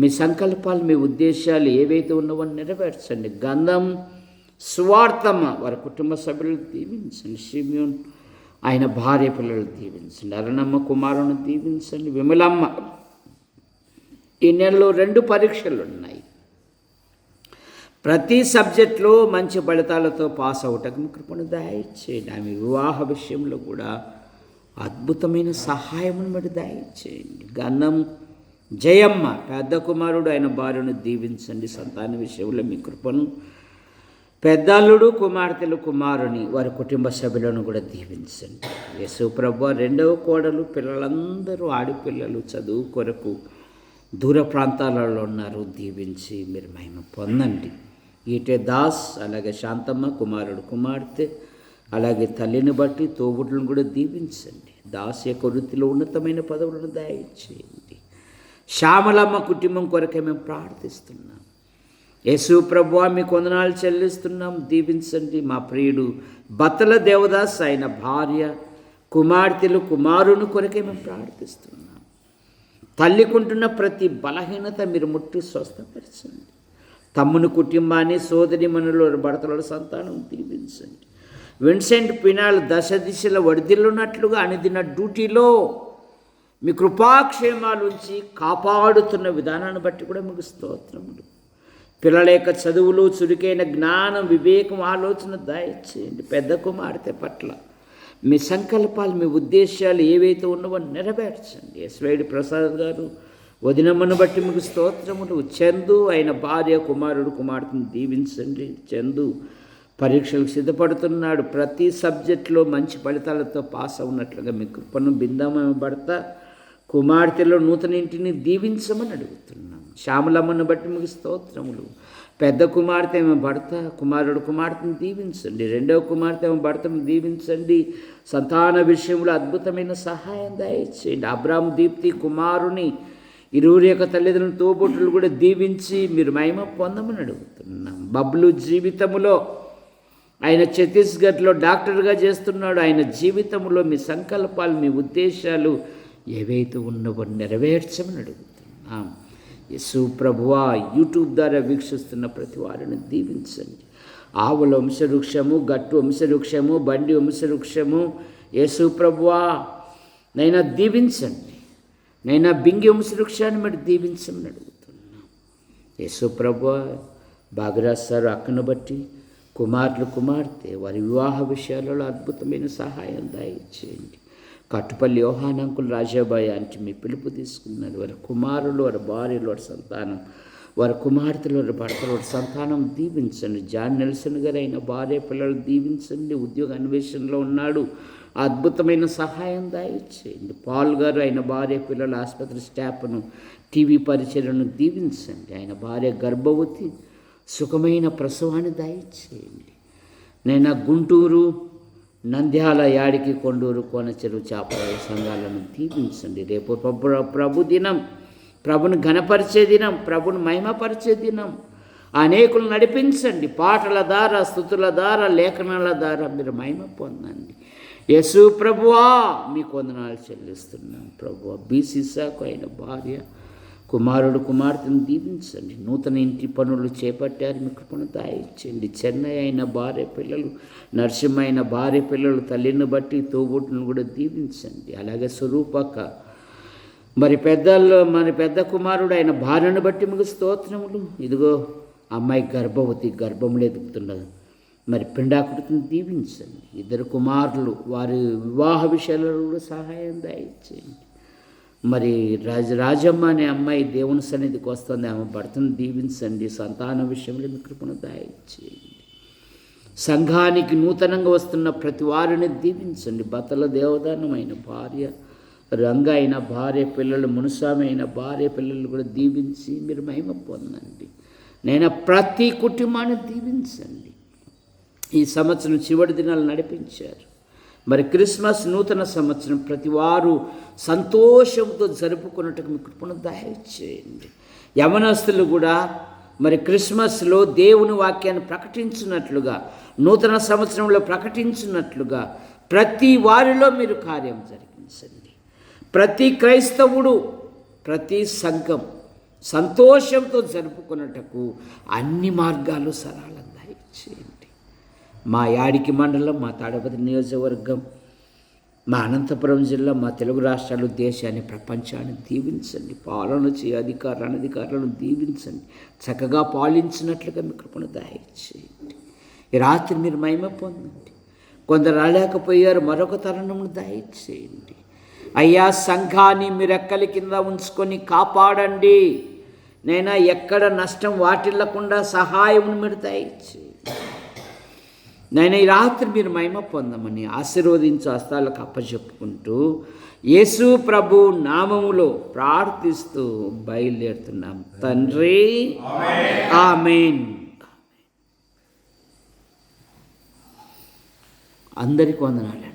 మీ సంకల్పాలు, మీ ఉద్దేశాలు ఏవైతే ఉన్నవో నెరవేర్చండి. గంధం, సువార్తమ్మ వారి కుటుంబ సభ్యులు దీవించండి. షిమ్యోన్ ఆయన భార్య పిల్లలు దీవించండి. అరుణమ్మ కుమారుని దీవించండి. విమలమ్మ ఈ నెలలో 2 పరీక్షలు ఉన్నాయి. ప్రతి సబ్జెక్టులో మంచి ఫలితాలతో పాస్ అవుటకు మీ కృపను దయచేయండి. ఆమె వివాహ విషయంలో కూడా అద్భుతమైన సహాయమును మీరు దయచేయండి. గంధం జయమ్మ పెద్ద కుమారుడు ఆయన భార్యను దీవించండి. సంతాన విషయంలో మీ కృపను, పెద్దల్లుడు కుమార్తెలు కుమారుని వారి కుటుంబ సభ్యులను కూడా దీవించండి. యేసు ప్రభువా, రెండవ కోడలు పిల్లలందరూ ఆడపిల్లలు చదువు కొరకు దూర ప్రాంతాలలో ఉన్నారు. దీవించి మీరు మహిమ పొందండి. ఈటే దాస్, అలాగే శాంతమ్మ కుమారుడు కుమార్తె, అలాగే తల్లిని బట్టి తోబుట్లను కూడా దీవించండి. దాస్ యొక్క వృత్తిలో ఉన్నతమైన పదవులను దయచేయండి. శ్యామలమ్మ కుటుంబం కొరకే మేము ప్రార్థిస్తున్నాం. యేసు ప్రభువా, మీకు వందనాలు చెల్లిస్తున్నాం. దీవించండి. మా ప్రియుడు బత్తల దేవదాస్ ఆయన భార్య, కుమార్తెలు కుమారుని కొరకే మేము ప్రార్థిస్తున్నాం. తల్లికుంటున్న ప్రతి బలహీనత మీరు ముట్టి స్వస్థపరచండి. తమ్ముని కుటుంబాన్ని, సోదరి మనుల భర్తల సంతానం దీవించండి. విన్సెంట్ పినాల్ దశ దిశల వడిదిల్లున్నట్లుగా అనుదిన డ్యూటీలో మీ కృపాక్షేమాలు ఉంచి కాపాడుతున్న విధానాన్ని బట్టి కూడా మీకు స్తోత్రములు. పిల్లల యొక్క చదువులు, చురుకైన జ్ఞానం, వివేకం, ఆలోచన దయచేయండి. పెద్ద కుమార్తె పట్ల మీ సంకల్పాలు, మీ ఉద్దేశాలు ఏవైతే ఉన్నవో నెరవేర్చండి. ఎస్వైడి ప్రసాద్ గారు వదినమ్మను బట్టి మీకు స్తోత్రములు. చందు ఆయన భార్య, కుమారుడు కుమార్తెను దీవించండి. చందు పరీక్షలకు సిద్ధపడుతున్నాడు. ప్రతి సబ్జెక్టులో మంచి ఫలితాలతో పాస్ అవునట్లుగా మీ కృపను, బిందమ్మ భర్త కుమార్తెలో నూతన ఇంటిని దీవించమని అడుగుతున్నాం. శ్యామలమ్మను బట్టి మీకు స్తోత్రములు. పెద్ద కుమార్తె ఏమో భర్త, కుమారుడు కుమార్తెను దీవించండి. రెండవ కుమార్తె ఏమో భర్తను దీవించండి. సంతాన విషయంలో అద్భుతమైన సహాయం దయచేయండి. అబ్రాము దీప్తి కుమారుని, ఇరువురి యొక్క తల్లిదండ్రుల తోబుట్టులు కూడా దీవించి మీరు మహిమ పొందమని అడుగుతున్నాం. బబ్లు జీవితంలో ఆయన ఛత్తీస్గఢ్లో డాక్టర్గా చేస్తున్నాడు. ఆయన జీవితంలో మీ సంకల్పాలు, మీ ఉద్దేశాలు ఏవైతే ఉన్నవో నెరవేర్చమని అడుగుతున్నాం. యేసు ప్రభువా, యూట్యూబ్ ద్వారా వీక్షిస్తున్న ప్రతి వారిని దీవించండి. ఆవుల వంశవృక్షము, గట్టు వంశవృక్షము, బండి వంశవృక్షము యేసు ప్రభువా నైనా దీవించండి. నైనా బింగి వంశవృక్షాన్ని మీరు దీవించమని అడుగుతున్నాం. యేసు ప్రభువా, బాగరాజ్ సారు అక్కను బట్టి కుమారులు కుమార్తె వారి వివాహ విషయాలలో అద్భుతమైన సహాయం దయచేయండి. కట్టుపల్లి యోహాన్ అంకుల్ రాజాబాయి అంటే మీ పిలుపు తీసుకున్నారు. వారి కుమారులు, వారి భార్యలు, వారి సంతానం, వారి కుమార్తెలు, వారి భర్తలు, వారి సంతానం దీవించండి. జాన్ నెల్సన్ గారు అయిన భార్య పిల్లలు దీవించండి. ఉద్యోగ అన్వేషణలో ఉన్నాడు. అద్భుతమైన సహాయం దయచేయండి. పాల్ గారు ఆయన భార్య పిల్లల ఆసుపత్రి స్టాఫ్ను, టీవీ పరిచయలను దీవించండి. ఆయన భార్య గర్భవతి, సుఖమైన ప్రసవాన్ని దయచేయండి. నేను గుంటూరు, నంద్యాల, యాడికి, కొండూరు, కోనచెరు, చాపరాయ సంఘాలను దీవించండి. రేపు ప్రభు దినం, ప్రభుని ఘనపరిచే దినం, ప్రభుని మహిమపరిచే దినం. అనేకులు నడిపించండి. పాటల ద్వారా, స్తుతుల ద్వారా, లేఖనాల ద్వారా మీరు మహిమ పొందండి. యేసు ప్రభువా, మీకు వందనాలు చెల్లిస్తున్నాం. ప్రభువా, బీసీసాకు అయిన భార్య, కుమారుడు కుమార్తెను దీవించండి. నూతన ఇంటి పనులు చేపట్టారు. మీ కృపను దయచేయండి. చెన్నై అయిన భార్య పిల్లలు, నరసింహ అయిన భార్య పిల్లలు, తల్లిని బట్టి తోబుట్టును కూడా దీవించండి. అలాగే స్వరూపక మరి పెద్ద కుమారుడు ఆయన భార్యను బట్టి మీకు స్తోత్రములు. ఇదిగో అమ్మాయి గర్భవతి, గర్భంలో ఎదుగుతున్నది. మరి పిండాకృతిని దీవించండి. ఇద్దరు కుమారులు, వారి వివాహ విషయాలలో కూడా సహాయం దయచేయండి. మరి రాజమ్మ అనే అమ్మాయి దేవుని సన్నిధికి వస్తుంది. ఆమె భర్తను దీవించండి. సంతాన విషయంలో మీ కృపను దయచేయండి. సంఘానికి నూతనంగా వస్తున్న ప్రతి వారిని దీవించండి. బతల దేవదానమైన భార్య, రంగ అయిన భార్య పిల్లలు, మునుస్వామి అయిన భార్య పిల్లలు కూడా దీవించి మీరు మహిమ పొందండి. నేను ప్రతి కుటుంబాన్ని దీవించండి. ఈ సంవత్సరం చివరి దినాలు నడిపించారు. మరి క్రిస్మస్, నూతన సంవత్సరం ప్రతి వారు సంతోషంతో జరుపుకున్నట్టుకు మీ కృపను దయచేయండి. యవనస్తులు కూడా మరి క్రిస్మస్లో దేవుని వాక్యాన్ని ప్రకటించినట్లుగా, నూతన సంవత్సరంలో ప్రకటించినట్లుగా ప్రతి వారిలో మీరు కార్యం జరిగించండి. ప్రతి క్రైస్తవుడు, ప్రతి సంఘం సంతోషంతో జరుపుకున్నట్టుకు అన్ని మార్గాలు సరళం దయచేయండి. మా యాడికి మండలం, మా తాడపత్రి నియోజకవర్గం, మా అనంతపురం జిల్లా, మా తెలుగు రాష్ట్రాలు, దేశాన్ని, ప్రపంచాన్ని దీవించండి. పాలన చేయ అనధికారులను దీవించండి. చక్కగా పాలించినట్లుగా మీ కృపను దయచేయండి. ఈ రాత్రి మీరు మహిమ పొందండి. కొందరు రాలేకపోయారు, మరొక తరుణమును దయచేయండి. అయ్యా సంఘాన్ని మీ రెక్కల కింద ఉంచుకొని కాపాడండి నైనా, ఎక్కడ నష్టం వాటిల్లకుండా సహాయం మీరు దయచేయండి నైనా. ఈ రాత్రి మీరు మహిమ పొందమని ఆశీర్వదించు హస్తాలకు అప్పచెప్పుకుంటూ యేసు ప్రభు నామములో ప్రార్థిస్తూ బయలుదేరుతున్నాం తండ్రి. ఆమేన్. అందరికీ వందనాలు.